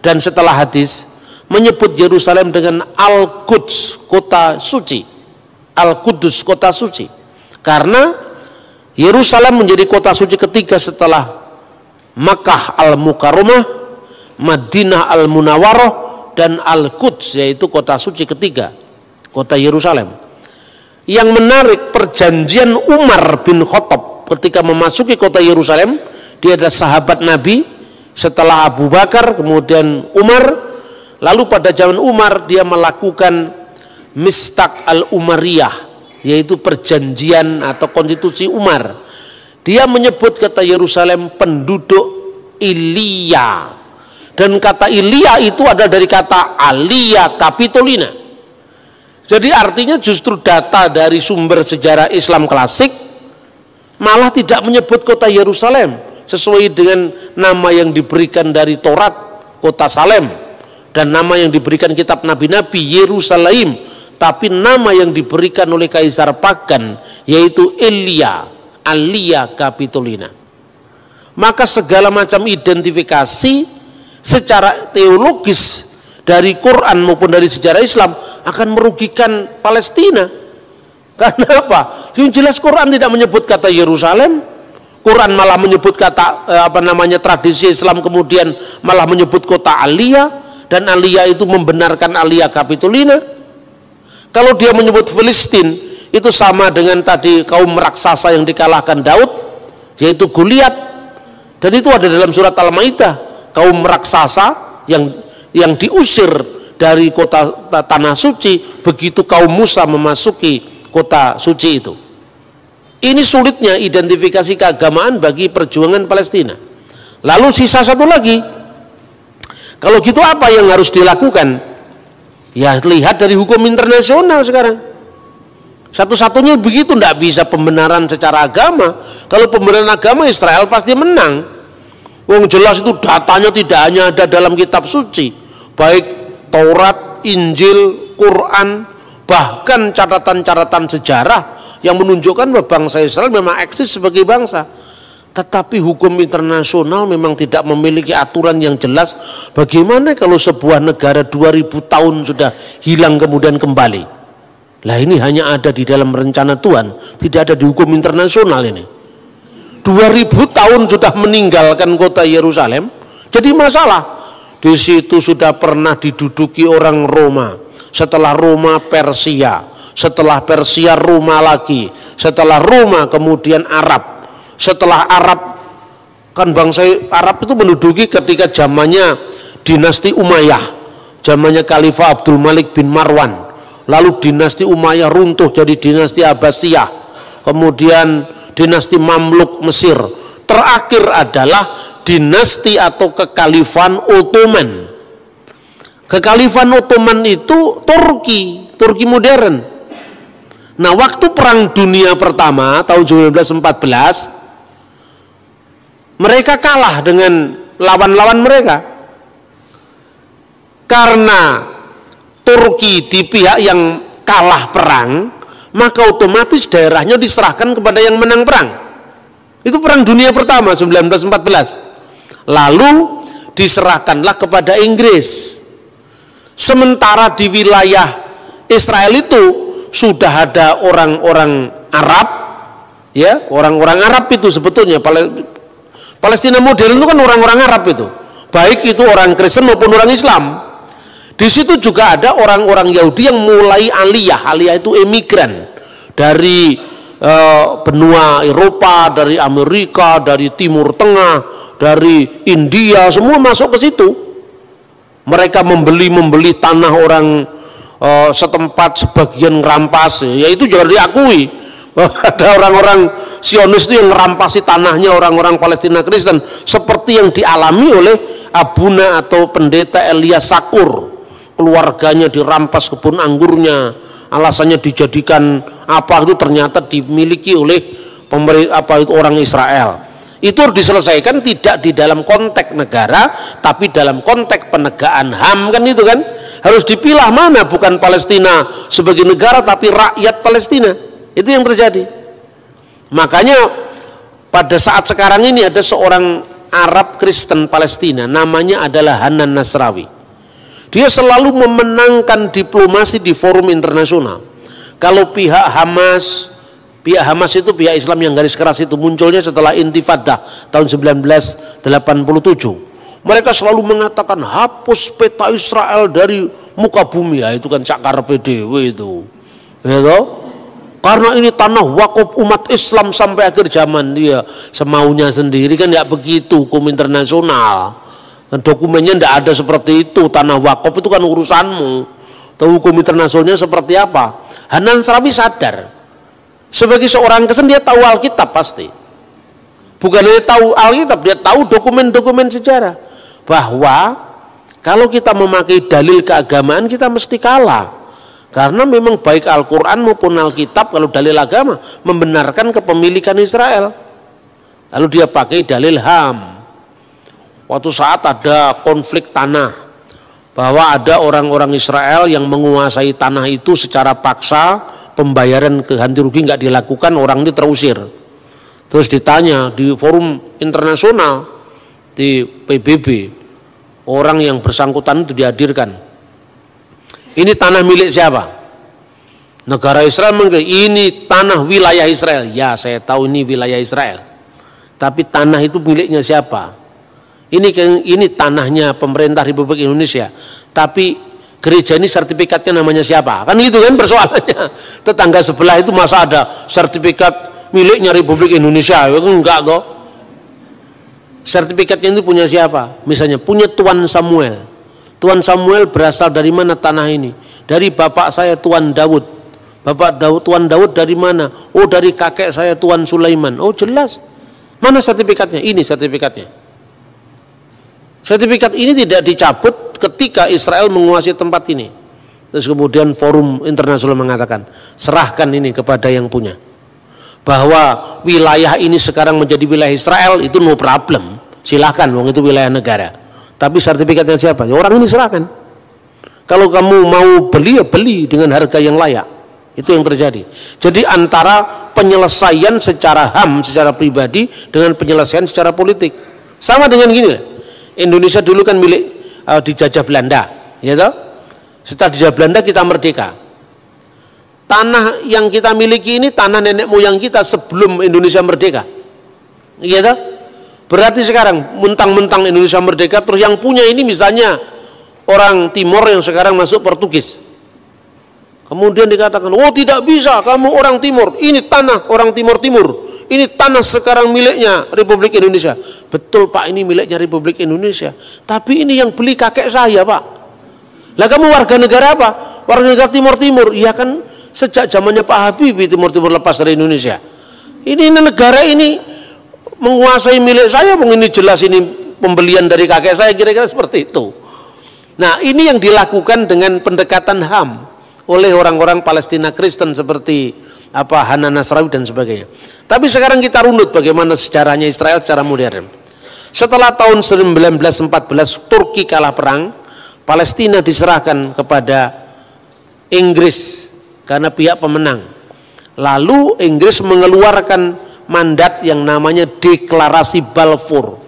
dan setelah hadis menyebut Yerusalem dengan Al-Quds, kota suci. Al-Qudus, kota suci. Karena Yerusalem menjadi kota suci ketiga setelah Makkah Al-Mukarramah, Madinah Al-Munawwarah, dan Al-Quds, yaitu kota suci ketiga, kota Yerusalem. Yang menarik, perjanjian Umar bin Khattab ketika memasuki kota Yerusalem, dia adalah sahabat Nabi setelah Abu Bakar, kemudian Umar. Lalu pada zaman Umar dia melakukan Mistaq al-Umariyah, yaitu perjanjian atau konstitusi Umar. Dia menyebut kata Yerusalem penduduk Ilia, dan kata Ilia itu adalah dari kata Alia Capitolina. Jadi artinya justru data dari sumber sejarah Islam klasik malah tidak menyebut kota Yerusalem sesuai dengan nama yang diberikan dari Taurat, kota Salem, dan nama yang diberikan kitab nabi-nabi, Yerusalem, tapi nama yang diberikan oleh kaisar pagan yaitu Alia Capitolina. Maka segala macam identifikasi secara teologis dari Quran maupun dari sejarah Islam akan merugikan Palestina. Karena apa? Yang jelas Quran tidak menyebut kata Yerusalem. Quran malah menyebut kata tradisi Islam kemudian malah menyebut kota Alia, dan Alia itu membenarkan Alia Capitolina. Kalau dia menyebut Filistin, itu sama dengan tadi kaum raksasa yang dikalahkan Daud, yaitu Goliat, dan itu ada dalam surat Al-Maidah, kaum raksasa yang diusir dari kota tanah suci begitu kaum Musa memasuki kota suci itu. Ini sulitnya identifikasi keagamaan bagi perjuangan Palestina. Lalu sisa satu lagi, kalau gitu apa yang harus dilakukan? Ya lihat dari hukum internasional sekarang. Satu-satunya begitu, tidak bisa pembenaran secara agama. Kalau pembenaran agama Israel pasti menang. Wong jelas itu datanya tidak hanya ada dalam kitab suci, baik Taurat, Injil, Quran, bahkan catatan-catatan sejarah yang menunjukkan bahwa bangsa Israel memang eksis sebagai bangsa. Tetapi hukum internasional memang tidak memiliki aturan yang jelas. Bagaimana kalau sebuah negara 2000 tahun sudah hilang kemudian kembali? Lah ini hanya ada di dalam rencana Tuhan, tidak ada di hukum internasional ini. 2000 tahun sudah meninggalkan kota Yerusalem, jadi masalah. Di situ sudah pernah diduduki orang Roma, setelah Roma Persia, setelah Persia Roma lagi, setelah Roma kemudian Arab, setelah Arab kan bangsa Arab itu menduduki ketika zamannya dinasti Umayyah, zamannya Khalifah Abdul Malik bin Marwan, lalu dinasti Umayyah runtuh jadi dinasti Abbasiyah, kemudian dinasti Mamluk Mesir, terakhir adalah dinasti atau kekhalifan Ottoman. Kekhalifan Ottoman itu Turki modern. Nah, waktu Perang Dunia Pertama tahun 1914 mereka kalah dengan lawan-lawan mereka. Karena Turki di pihak yang kalah perang, maka otomatis daerahnya diserahkan kepada yang menang perang. Itu Perang Dunia Pertama 1914. Lalu diserahkanlah kepada Inggris. Sementara di wilayah Israel itu sudah ada orang-orang Arab, ya, orang-orang Arab itu sebetulnya Palestina modern itu kan orang-orang Arab itu, baik itu orang Kristen maupun orang Islam. Di situ juga ada orang-orang Yahudi yang mulai aliyah itu emigran dari benua Eropa, dari Amerika, dari Timur Tengah, dari India, semua masuk ke situ. Mereka membeli tanah orang setempat, sebagian ngerampas, ya itu juga diakui. Ada orang-orang Zionis itu yang ngerampasi tanahnya orang-orang Palestina Kristen, seperti yang dialami oleh Abuna atau pendeta Elias Sakur. Keluarganya dirampas kebun anggurnya, alasannya dijadikan apa itu ternyata dimiliki oleh orang Israel. Itu harus diselesaikan tidak di dalam konteks negara, tapi dalam konteks penegakan HAM, kan itu kan harus dipilah mana bukan Palestina sebagai negara tapi rakyat Palestina. Itu yang terjadi. Makanya pada saat sekarang ini ada seorang Arab Kristen Palestina, namanya adalah Hanan Nasrawi. Dia selalu memenangkan diplomasi di forum internasional. Kalau pihak Hamas itu pihak Islam yang garis keras itu munculnya setelah Intifadah tahun 1987. Mereka selalu mengatakan hapus peta Israel dari muka bumi, ya itu kan cakar PDW itu. Ya, karena ini tanah wakaf umat Islam sampai akhir zaman. Dia semaunya sendiri, kan nggak begitu hukum internasional. Dan dokumennya tidak ada seperti itu. Tanah wakaf itu kan urusanmu. Tahu hukum internasionalnya seperti apa? Hanan Nasrawi sadar, sebagai seorang Kristen dia tahu Alkitab pasti. Bukan hanya tahu Alkitab, dia tahu dokumen-dokumen sejarah. Bahwa kalau kita memakai dalil keagamaan kita mesti kalah. Karena memang baik Al-Quran maupun Alkitab kalau dalil agama membenarkan kepemilikan Israel. Lalu dia pakai dalil HAM. Waktu saat ada konflik tanah, bahwa ada orang-orang Israel yang menguasai tanah itu secara paksa, pembayaran ganti rugi nggak dilakukan, orang ini terusir. Terus ditanya di forum internasional, di PBB, orang yang bersangkutan itu dihadirkan. Ini tanah milik siapa? Negara Israel mengklaim ini tanah wilayah Israel. Ya, saya tahu ini wilayah Israel. Tapi tanah itu miliknya siapa? Ini tanahnya pemerintah Republik Indonesia. Tapi gereja ini sertifikatnya namanya siapa? Kan itu kan persoalannya. Tetangga sebelah itu masa ada sertifikat miliknya Republik Indonesia? Enggak kok. Sertifikatnya itu punya siapa? Misalnya punya Tuan Samuel. Tuan Samuel berasal dari mana tanah ini? Dari bapak saya Tuan Daud. Tuan Daud dari mana? Oh, dari kakek saya Tuan Sulaiman. Oh, jelas. Mana sertifikatnya? Ini sertifikatnya. Sertifikat ini tidak dicabut ketika Israel menguasai tempat ini. Terus kemudian forum internasional mengatakan, serahkan ini kepada yang punya. Bahwa wilayah ini sekarang menjadi wilayah Israel itu no problem. Silahkan, wong itu wilayah negara. Tapi sertifikatnya siapa? Ya orang ini serahkan. Kalau kamu mau beli, ya beli dengan harga yang layak. Itu yang terjadi. Jadi antara penyelesaian secara HAM, secara pribadi, dengan penyelesaian secara politik. Sama dengan gini. Indonesia dulu kan milik dijajah Belanda, ya toh? Setelah dijajah Belanda kita merdeka. tanah yang kita miliki ini tanah nenek moyang kita sebelum Indonesia merdeka. Iya toh? Berarti sekarang mentang-mentang Indonesia merdeka, terus yang punya ini misalnya orang Timor yang sekarang masuk Portugis. Kemudian dikatakan, oh tidak bisa, kamu orang Timur, ini tanah orang Timur-Timur, ini tanah sekarang miliknya Republik Indonesia. Betul Pak, ini miliknya Republik Indonesia, tapi ini yang beli kakek saya Pak. Lah kamu warga negara apa? Warga negara Timur-Timur. Ya kan sejak zamannya Pak Habibie Timur-Timur lepas dari Indonesia. Ini negara ini menguasai milik saya, ini jelas ini pembelian dari kakek saya, kira-kira seperti itu. Nah, ini yang dilakukan dengan pendekatan HAM oleh orang-orang Palestina Kristen seperti Hanan Nasrawi dan sebagainya. Tapi sekarang kita runut bagaimana sejarahnya Israel secara modern. Setelah tahun 1914 Turki kalah perang, Palestina diserahkan kepada Inggris karena pihak pemenang. Lalu Inggris mengeluarkan mandat yang namanya Deklarasi Balfour.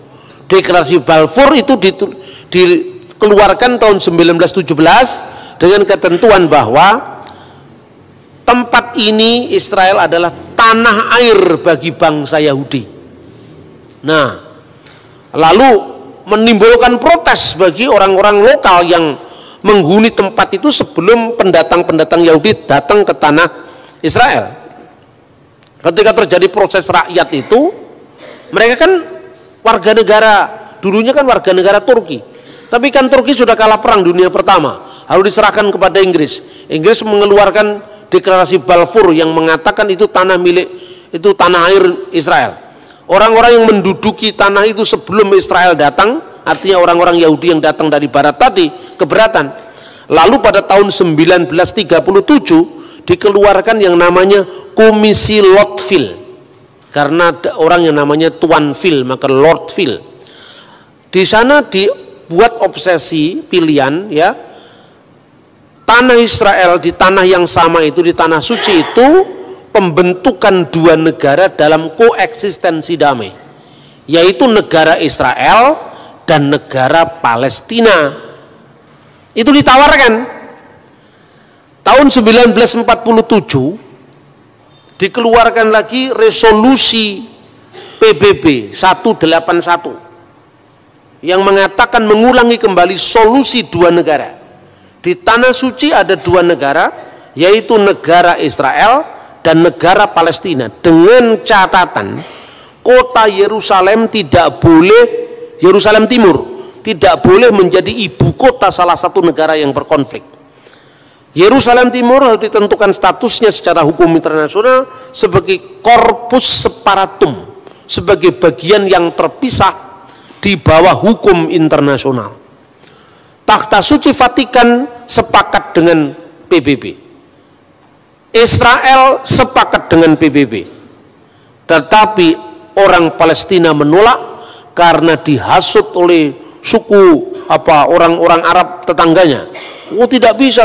Deklarasi Balfour itu dikeluarkan tahun 1917 dengan ketentuan bahwa tempat ini Israel adalah tanah air bagi bangsa Yahudi. Nah, lalu menimbulkan protes bagi orang-orang lokal yang menghuni tempat itu sebelum pendatang-pendatang Yahudi datang ke tanah Israel. Ketika terjadi proses rakyat itu, mereka kan warga negara, dulunya kan warga negara Turki. Tapi kan Turki sudah kalah perang dunia pertama, lalu diserahkan kepada Inggris. Inggris mengeluarkan Deklarasi Balfour yang mengatakan itu tanah milik, itu tanah air Israel. Orang-orang yang menduduki tanah itu sebelum Israel datang, artinya orang-orang Yahudi yang datang dari barat tadi, keberatan. Lalu pada tahun 1937 dikeluarkan yang namanya Komisi Lordville, karena ada orang yang namanya Tuanville, maka Lordville. Di sana dibuat obsesi pilihan, ya, tanah Israel di tanah yang sama itu, di tanah suci itu, pembentukan dua negara dalam koeksistensi damai, yaitu negara Israel dan negara Palestina. Itu ditawarkan. Tahun 1947 dikeluarkan lagi resolusi PBB 181 yang mengatakan mengulangi kembali solusi dua negara. Di tanah suci ada dua negara, yaitu negara Israel dan negara Palestina, dengan catatan kota Yerusalem tidak boleh, Yerusalem Timur tidak boleh menjadi ibu kota salah satu negara yang berkonflik. Yerusalem Timur harus ditentukan statusnya secara hukum internasional sebagai corpus separatum, sebagai bagian yang terpisah di bawah hukum internasional. Takhta Suci Vatikan sepakat dengan PBB, Israel sepakat dengan PBB, tetapi orang Palestina menolak karena dihasut oleh suku orang-orang Arab tetangganya. Oh tidak bisa,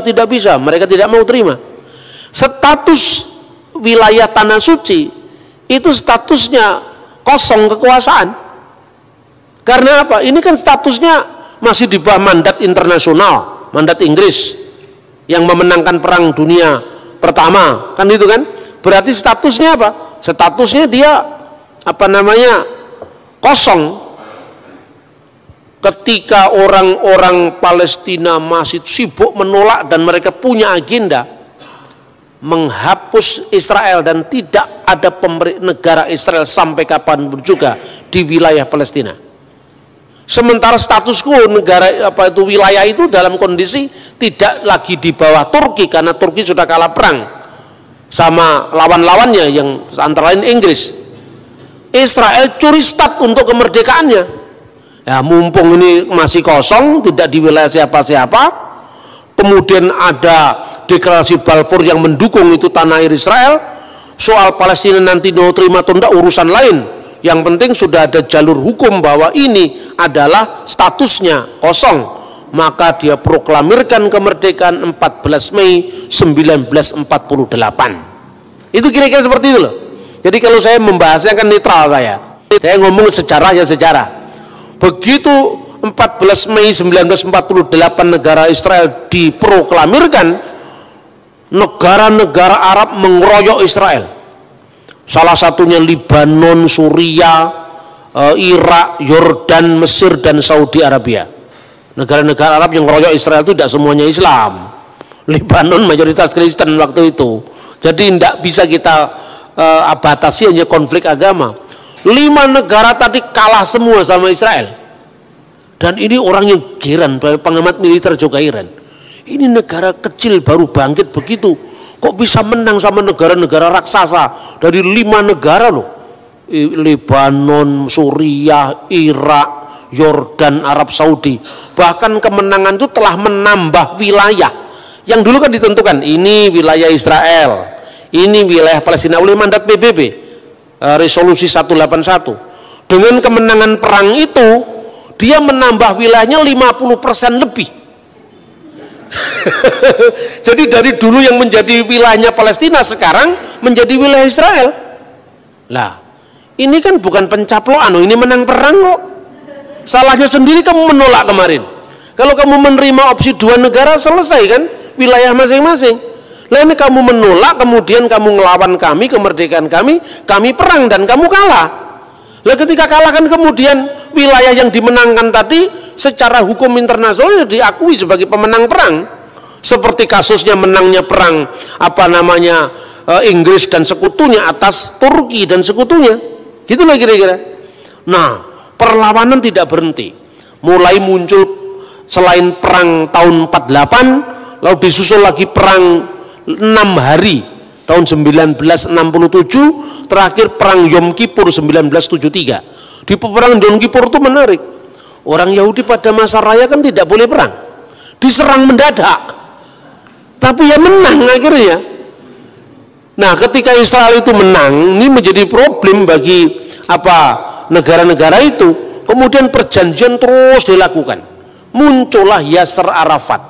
mereka tidak mau terima. Status wilayah tanah suci itu statusnya kosong kekuasaan. Karena apa? Ini kan statusnya masih di bawah mandat internasional, mandat Inggris yang memenangkan perang dunia pertama, kan itu kan? Berarti statusnya apa? Statusnya dia kosong. Ketika orang-orang Palestina masih sibuk menolak dan mereka punya agenda menghapus Israel dan tidak ada negara Israel sampai kapanpun juga di wilayah Palestina. Sementara status quo negara wilayah itu dalam kondisi tidak lagi di bawah Turki karena Turki sudah kalah perang sama lawan-lawannya yang antara lain Inggris. Israel curi start untuk kemerdekaannya. Ya, mumpung ini masih kosong, tidak di wilayah siapa-siapa, kemudian ada Deklarasi Balfour yang mendukung itu tanah air Israel. Soal Palestina nanti mau terima atau tidak urusan lain. Yang penting sudah ada jalur hukum bahwa ini adalah statusnya kosong. Maka dia proklamirkan kemerdekaan 14 Mei 1948. Itu kira-kira seperti itu loh. Jadi kalau saya membahasnya kan netral saya ngomong sejarah ya sejarah. Begitu 14 Mei 1948 negara Israel diproklamirkan, negara-negara Arab mengeroyok Israel. Salah satunya Libanon, Suriah, Irak, Yordan, Mesir, dan Saudi Arabia. Negara-negara Arab yang mengeroyok Israel itu tidak semuanya Islam. Libanon mayoritas Kristen waktu itu. Jadi tidak bisa kita batasi hanya konflik agama. 5 negara tadi kalah semua sama Israel. Dan ini orang yang heran, pengamat militer juga heran. Ini negara kecil baru bangkit begitu, kok bisa menang sama negara-negara raksasa dari 5 negara loh. Lebanon, Suriah, Irak, Yordan, Arab Saudi. Bahkan kemenangan itu telah menambah wilayah yang dulu kan ditentukan, ini wilayah Israel, ini wilayah Palestina oleh mandat PBB, resolusi 181. Dengan kemenangan perang itu, dia menambah wilayahnya 50% lebih. Jadi dari dulu yang menjadi wilayahnya Palestina sekarang menjadi wilayah Israel. Lah, ini kan bukan pencaploan, ini menang perang kok. Salahnya sendiri kamu menolak kemarin. Kalau kamu menerima opsi 2 negara, selesai kan wilayah masing-masing. Lah ini kamu menolak, kemudian kamu ngelawan kami, kemerdekaan kami perang dan kamu kalah. Lah ketika kalah kan kemudian wilayah yang dimenangkan tadi secara hukum internasional diakui sebagai pemenang perang. Seperti kasusnya menangnya perang Inggris dan sekutunya atas Turki dan sekutunya. Gitulah kira-kira. Nah, perlawanan tidak berhenti. Mulai muncul selain perang tahun 48, lalu disusul lagi perang 6 hari tahun 1967, terakhir perang Yom Kippur 1973. Di perang Yom Kippur itu menarik. Orang Yahudi pada masa raya kan tidak boleh perang, diserang mendadak, tapi ya menang akhirnya. Nah, ketika Israel itu menang, ini menjadi problem bagi negara-negara itu. Kemudian perjanjian terus dilakukan. Muncullah Yasser Arafat.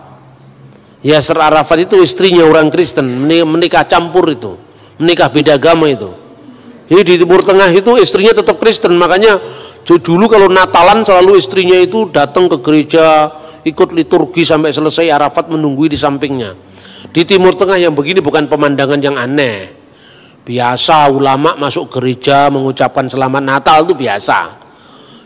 Yasser Arafat itu istrinya orang Kristen, menikah campur itu, menikah beda agama itu. Jadi di Timur Tengah itu istrinya tetap Kristen, makanya dulu kalau Natalan selalu istrinya itu datang ke gereja, ikut liturgi sampai selesai, Arafat menunggui di sampingnya. Di Timur Tengah yang begini bukan pemandangan yang aneh. Biasa ulama masuk gereja mengucapkan selamat Natal itu biasa.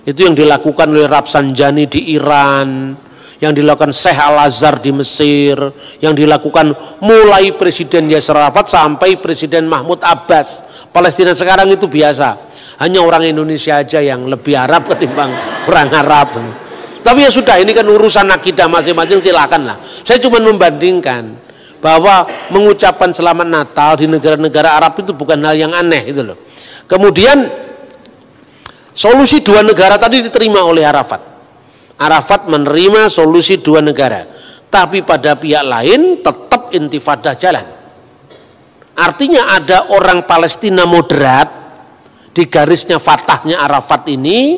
Itu yang dilakukan oleh Rafsanjani di Iran, yang dilakukan Syekh Al-Azhar di Mesir, yang dilakukan mulai Presiden Yasser Arafat sampai Presiden Mahmud Abbas. Palestina sekarang itu biasa. Hanya orang Indonesia aja yang lebih Arab ketimbang orang Arab. Tapi ya sudah, ini kan urusan akidah masing-masing, silakanlah. Saya cuma membandingkan bahwa mengucapkan selamat Natal di negara-negara Arab itu bukan hal yang aneh itu loh. Kemudian solusi 2 negara tadi diterima oleh Arafat. Arafat menerima solusi 2 negara, tapi pada pihak lain tetap intifada jalan. Artinya ada orang Palestina moderat di garisnya Fatahnya Arafat ini,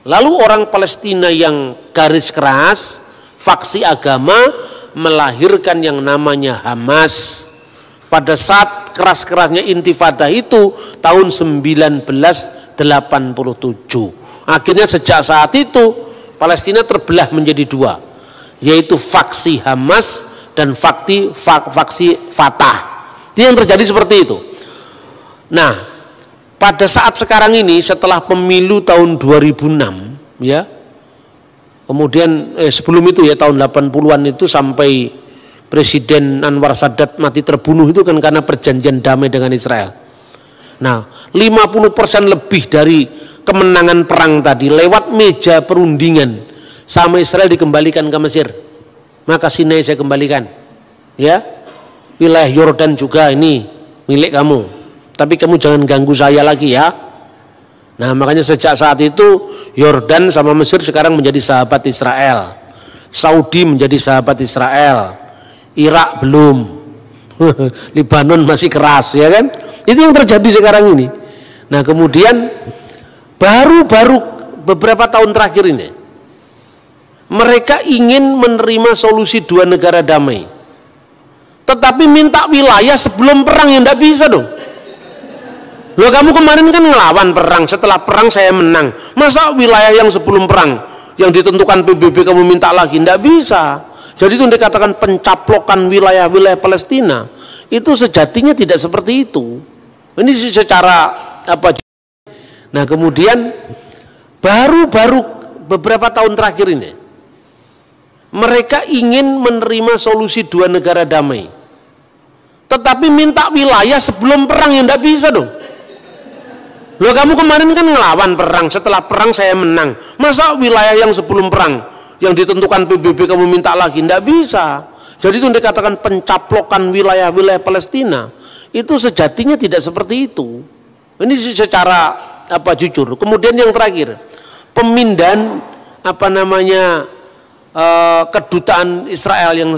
lalu orang Palestina yang garis keras, faksi agama, melahirkan yang namanya Hamas. Pada saat keras-kerasnya intifada itu tahun 1987. Akhirnya sejak saat itu Palestina terbelah menjadi 2, yaitu faksi Hamas dan faksi Fatah. Itu yang terjadi seperti itu. Nah, pada saat sekarang ini setelah pemilu tahun 2006 ya, kemudian sebelum itu ya tahun 80-an itu sampai Presiden Anwar Sadat mati terbunuh itu kan karena perjanjian damai dengan Israel. Nah, 50% lebih dari kemenangan perang tadi lewat meja perundingan sama Israel dikembalikan ke Mesir. Maka Sinai saya kembalikan, ya, wilayah Yordan juga ini milik kamu, tapi kamu jangan ganggu saya lagi ya. Nah, makanya sejak saat itu Yordan sama Mesir sekarang menjadi sahabat Israel, Saudi menjadi sahabat Israel, Irak belum, Libanon masih keras ya kan. Itu yang terjadi sekarang ini. Nah, kemudian baru-baru beberapa tahun terakhir ini mereka ingin menerima solusi 2 negara damai, tetapi minta wilayah sebelum perang, yang tidak bisa dong. Loh, kamu kemarin kan ngelawan perang, setelah perang saya menang, masa wilayah yang sebelum perang yang ditentukan PBB kamu minta lagi? Tidak bisa. Jadi itu dikatakan pencaplokan wilayah-wilayah Palestina, itu sejatinya tidak seperti itu. Ini secara apa? Nah kemudian baru-baru beberapa tahun terakhir ini mereka ingin menerima solusi dua negara damai, tetapi minta wilayah sebelum perang, ya tidak bisa dong. Loh, kamu kemarin kan ngelawan perang, setelah perang saya menang, masa wilayah yang sebelum perang yang ditentukan PBB kamu minta lagi? Tidak bisa. Jadi itu dikatakan pencaplokan wilayah-wilayah Palestina, itu sejatinya tidak seperti itu. Ini secara apa jujur. Kemudian yang terakhir, pemindahan apa namanya kedutaan Israel, yang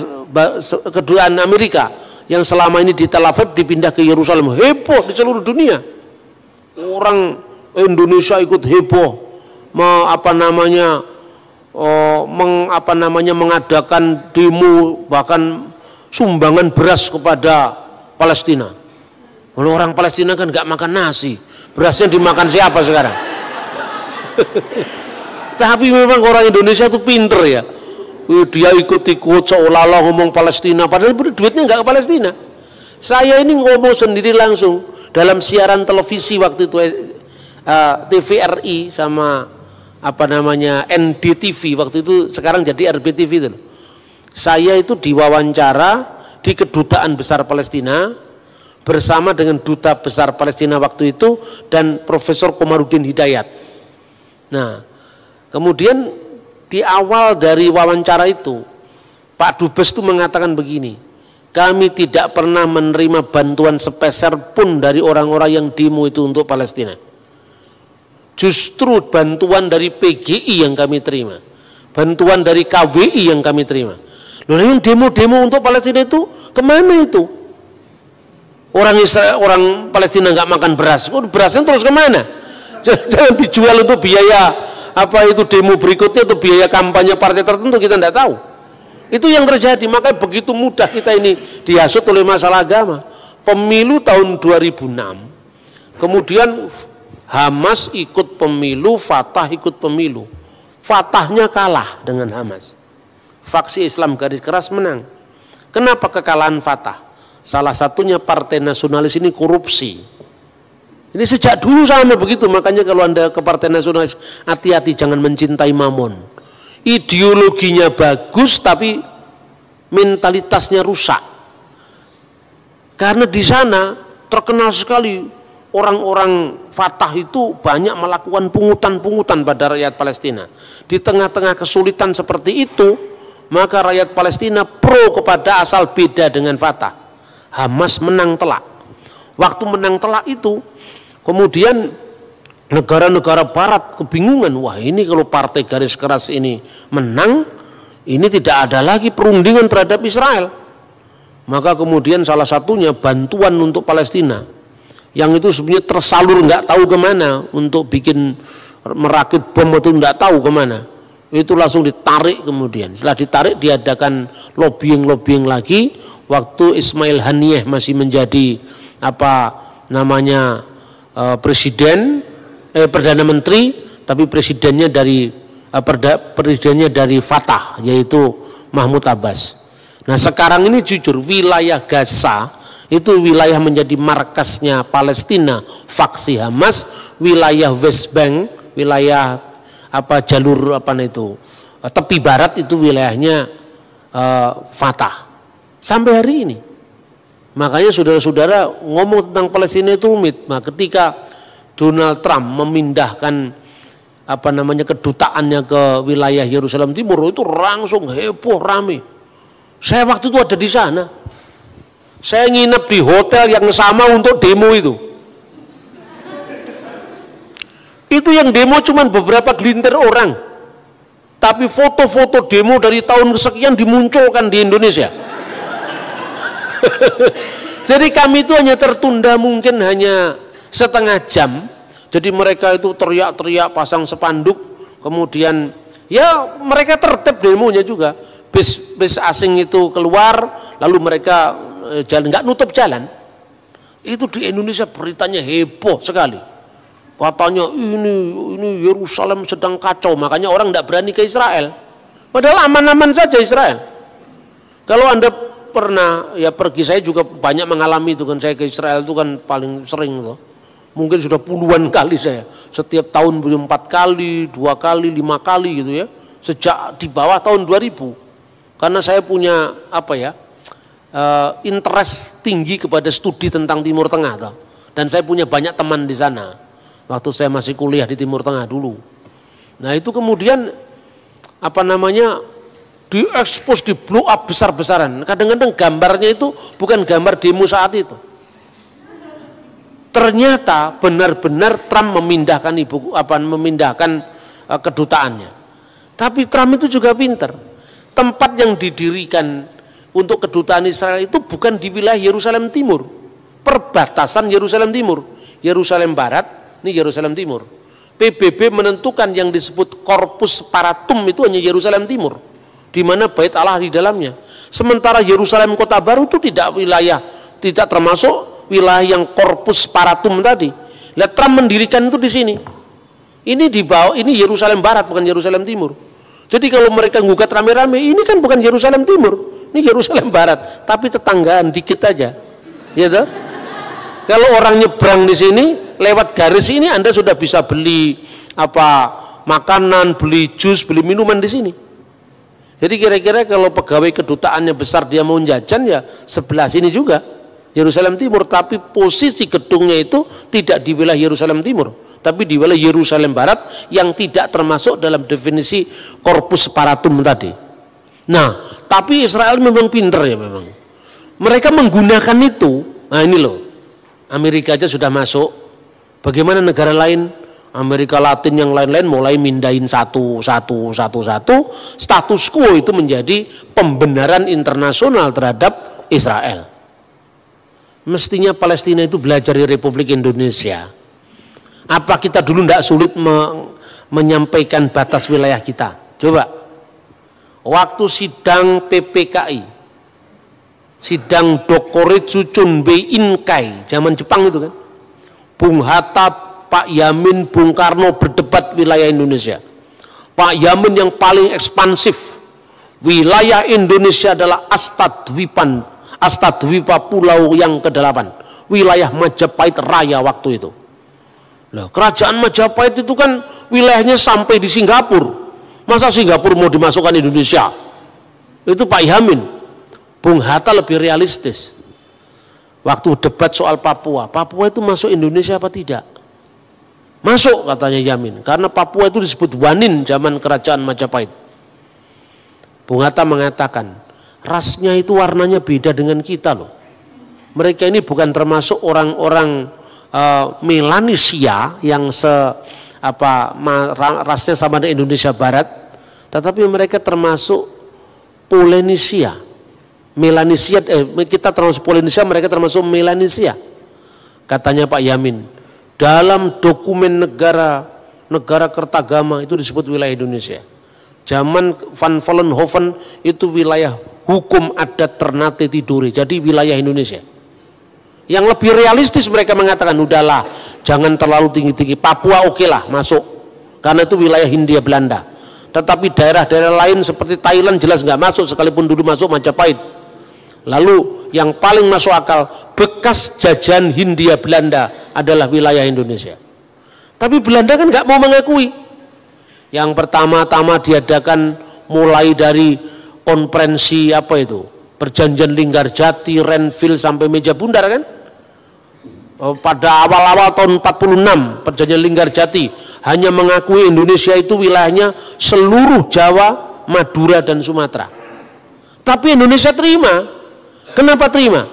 kedutaan Amerika yang selama ini di Tel Aviv dipindah ke Yerusalem, heboh di seluruh dunia. Orang Indonesia ikut heboh, mengadakan demo, bahkan sumbangan beras kepada Palestina. Kalau orang Palestina kan nggak makan nasi, berasnya dimakan siapa sekarang? Tapi memang orang Indonesia itu pinter ya, dia ikut-ikut seolah-olah ngomong Palestina, padahal duitnya nggak ke Palestina. Saya ini ngomong sendiri langsung dalam siaran televisi waktu itu, TVRI sama apa namanya NDTV waktu itu, sekarang jadi RBTV itu. Saya itu diwawancara di Kedutaan Besar Palestina bersama dengan Duta Besar Palestina waktu itu dan Profesor Komarudin Hidayat. Nah, kemudian di awal dari wawancara itu Pak Dubes itu mengatakan begini, kami tidak pernah menerima bantuan sepeser pun dari orang-orang yang demo itu untuk Palestina. Justru bantuan dari PGI yang kami terima, bantuan dari KWI yang kami terima. Loh, yang demo-demo untuk Palestina itu kemana itu? Orang Israel, orang Palestina nggak makan beras, berasnya terus kemana? Jangan dijual untuk biaya apa itu demo berikutnya, atau biaya kampanye partai tertentu, kita tidak tahu. Itu yang terjadi. Makanya begitu mudah kita ini dihasut oleh masalah agama. Pemilu tahun 2006, kemudian Hamas ikut pemilu, Fatah ikut pemilu. Fatahnya kalah dengan Hamas. Faksi Islam garis keras menang. Kenapa kekalahan Fatah? Salah satunya partai nasionalis ini korupsi. Ini sejak dulu sama begitu. Makanya kalau Anda ke partai nasionalis, hati-hati jangan mencintai mamon. Ideologinya bagus tapi mentalitasnya rusak. Karena di sana terkenal sekali orang-orang Fatah itu banyak melakukan pungutan-pungutan pada rakyat Palestina. Di tengah-tengah kesulitan seperti itu, maka rakyat Palestina pro kepada asal beda dengan Fatah. Hamas menang telak. Waktu menang telak itu, kemudian negara-negara barat kebingungan, wah ini kalau partai garis keras ini menang, ini tidak ada lagi perundingan terhadap Israel. Maka kemudian salah satunya bantuan untuk Palestina, yang itu sebenarnya tersalur nggak tahu kemana, untuk bikin merakit bom itu nggak tahu kemana, itu langsung ditarik. Kemudian setelah ditarik diadakan lobbying lagi, waktu Ismail Haniyeh masih menjadi apa namanya presiden, perdana menteri, tapi presidennya dari Fatah, yaitu Mahmud Abbas. Nah sekarang ini jujur wilayah Gaza itu wilayah menjadi markasnya Palestina, faksi Hamas. Wilayah West Bank, wilayah apa jalur apa itu tepi barat itu wilayahnya Fatah sampai hari ini. Makanya saudara-saudara ngomong tentang Palestina itu rumit. Nah, ketika Donald Trump memindahkan apa namanya kedutaannya ke wilayah Yerusalem Timur, itu langsung heboh rame. Saya waktu itu ada di sana. Saya nginep di hotel yang sama untuk demo itu. Itu yang demo cuma beberapa gelintir orang. Tapi foto-foto demo dari tahun kesekian dimunculkan di Indonesia. Jadi kami itu hanya tertunda mungkin hanya setengah jam. Jadi mereka itu teriak-teriak, pasang spanduk, kemudian ya mereka tertib demonya juga. Bis asing itu keluar, lalu mereka jalan, nggak nutup jalan. Itu di Indonesia beritanya heboh sekali. Katanya ini Yerusalem sedang kacau, makanya orang nggak berani ke Israel. Padahal aman-aman saja Israel. Kalau Anda pernah ya pergi, saya juga banyak mengalami itu kan, saya ke Israel itu kan paling sering loh. Mungkin sudah puluhan kali saya, setiap tahun 4 kali, 2 kali, 5 kali gitu ya, sejak di bawah tahun 2000. Karena saya punya apa ya, interest tinggi kepada studi tentang Timur Tengah toh. Dan saya punya banyak teman di sana waktu saya masih kuliah di Timur Tengah dulu. Nah itu kemudian apa namanya, diekspos, di blow up besar-besaran. Kadang-kadang gambarnya itu bukan gambar demo saat itu. Ternyata benar-benar Trump memindahkan kedutaannya. Tapi Trump itu juga pinter. Tempat yang didirikan untuk kedutaan Israel itu bukan di wilayah Yerusalem Timur, perbatasan Yerusalem Timur, Yerusalem Barat, ini Yerusalem Timur. PBB menentukan yang disebut Corpus Separatum itu hanya Yerusalem Timur, di mana Bait Allah di dalamnya. Sementara Yerusalem Kota Baru itu tidak termasuk wilayah yang Corpus Separatum tadi. Lihat Trump mendirikan itu di sini. Ini di bawah, ini Yerusalem Barat bukan Yerusalem Timur. Jadi kalau mereka gugat rame-rame, ini kan bukan Yerusalem Timur, ini Yerusalem Barat, tapi tetanggaan dikit aja, ya toh? Kalau orang nyebrang di sini lewat garis ini, Anda sudah bisa beli makanan, beli jus, beli minuman di sini. Jadi kira-kira kalau pegawai kedutaannya besar dia mau jajan ya sebelah sini juga Yerusalem Timur, tapi posisi gedungnya itu tidak di wilayah Yerusalem Timur, tapi di wilayah Yerusalem Barat yang tidak termasuk dalam definisi Corpus Separatum tadi. Nah, tapi Israel memang pinter ya memang. Mereka menggunakan itu. Nah ini loh, Amerika aja sudah masuk. Bagaimana negara lain? Amerika Latin yang lain-lain mulai mindahin satu. Status quo itu menjadi pembenaran internasional terhadap Israel. Mestinya Palestina itu belajar di Republik Indonesia. Apa kita dulu tidak sulit menyampaikan batas wilayah kita? Coba, waktu sidang PPKI, sidang Dokuritsu Chunbei Inkai, zaman Jepang itu kan, Bung Hatta, Pak Yamin, Bung Karno berdebat wilayah Indonesia. Pak Yamin yang paling ekspansif, wilayah Indonesia adalah Astadwipa Pulau yang ke-8, wilayah Majapahit Raya waktu itu. Nah, kerajaan Majapahit itu kan wilayahnya sampai di Singapura. Masa Singapura mau dimasukkan Indonesia? Itu Pak Yamin. Bung Hatta lebih realistis. Waktu debat soal Papua, Papua itu masuk Indonesia apa tidak? Masuk katanya Yamin, karena Papua itu disebut Wanin zaman kerajaan Majapahit. Bung Hatta mengatakan, rasnya itu warnanya beda dengan kita loh. Mereka ini bukan termasuk orang-orang Melanesia yang rasnya sama dengan Indonesia Barat, tetapi mereka termasuk Polynesia. Melanesia, kita termasuk Polynesia, mereka termasuk Melanesia. Katanya Pak Yamin, dalam dokumen negara Kertagama itu disebut wilayah Indonesia. Zaman Van Vollenhoven itu wilayah hukum adat Ternate Tidore, jadi wilayah Indonesia. Yang lebih realistis mereka mengatakan, udahlah jangan terlalu tinggi-tinggi, Papua oke lah masuk, karena itu wilayah Hindia Belanda. Tetapi daerah-daerah lain seperti Thailand jelas nggak masuk, sekalipun dulu masuk Majapahit. Lalu yang paling masuk akal, bekas jajahan Hindia Belanda adalah wilayah Indonesia. Tapi Belanda kan nggak mau mengakui. Yang pertama-tama diadakan mulai dari konferensi Perjanjian Linggarjati, Renville sampai Meja Bundar kan? Pada awal-awal tahun 46 Perjanjian Linggarjati hanya mengakui Indonesia itu wilayahnya seluruh Jawa, Madura dan Sumatera. Tapi Indonesia terima. Kenapa terima?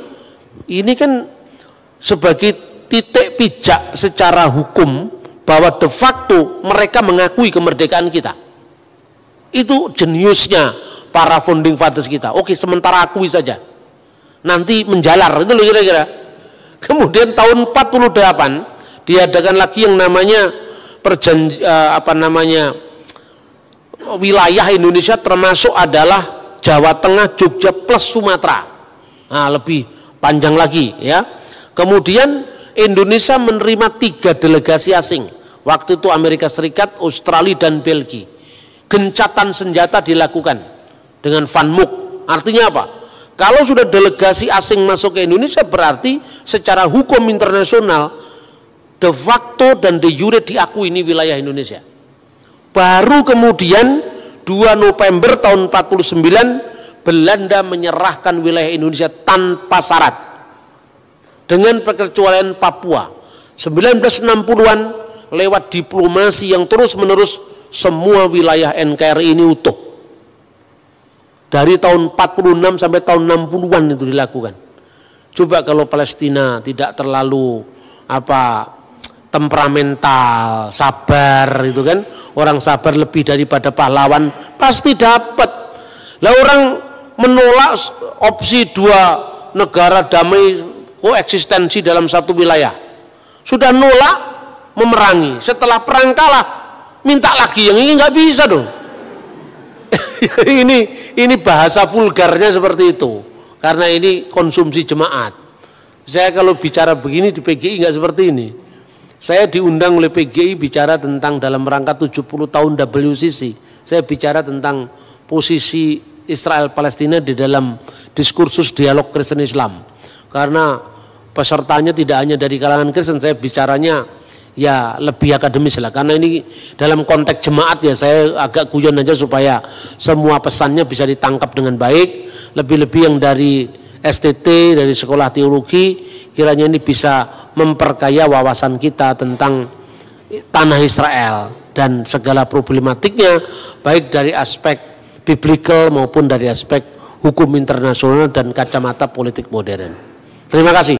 Ini kan sebagai titik pijak secara hukum bahwa de facto mereka mengakui kemerdekaan kita. Itu jeniusnya para founding fathers kita. Oke, sementara akui saja, nanti menjalar, itu loh kira-kira. Kemudian tahun 48 diadakan lagi yang namanya wilayah Indonesia, termasuk adalah Jawa Tengah, Jogja plus Sumatera. Nah, lebih panjang lagi ya. Kemudian Indonesia menerima 3 delegasi asing. Waktu itu Amerika Serikat, Australia dan Belgia. Gencatan senjata dilakukan dengan Van Mook. Artinya apa? kalau sudah delegasi asing masuk ke Indonesia berarti secara hukum internasional de facto dan de jure diakui ini wilayah Indonesia. Baru kemudian 2 November tahun 49 Belanda menyerahkan wilayah Indonesia tanpa syarat dengan perkecualian Papua. 1960-an lewat diplomasi yang terus-menerus semua wilayah NKRI ini utuh. Dari tahun 46 sampai tahun 60-an itu dilakukan. Coba kalau Palestina tidak terlalu temperamental, sabar itu kan, orang sabar lebih daripada pahlawan pasti dapat. Lah orang menolak opsi 2 negara damai koeksistensi dalam satu wilayah. Sudah nolak memerangi, setelah perang kalah minta lagi, yang ini nggak bisa dong. ini bahasa vulgarnya seperti itu, karena ini konsumsi jemaat. Saya kalau bicara begini di PGI nggak seperti ini. Saya diundang oleh PGI bicara tentang dalam rangka 70 tahun WCC. Saya bicara tentang posisi Israel Palestina di dalam diskursus dialog Kristen Islam. Karena pesertanya tidak hanya dari kalangan Kristen, saya bicaranya ya lebih akademis lah, karena ini dalam konteks jemaat ya saya agak guyon aja supaya semua pesannya bisa ditangkap dengan baik. Lebih-lebih yang dari STT, dari sekolah teologi, kiranya ini bisa memperkaya wawasan kita tentang tanah Israel dan segala problematiknya, baik dari aspek biblical maupun dari aspek hukum internasional dan kacamata politik modern. Terima kasih.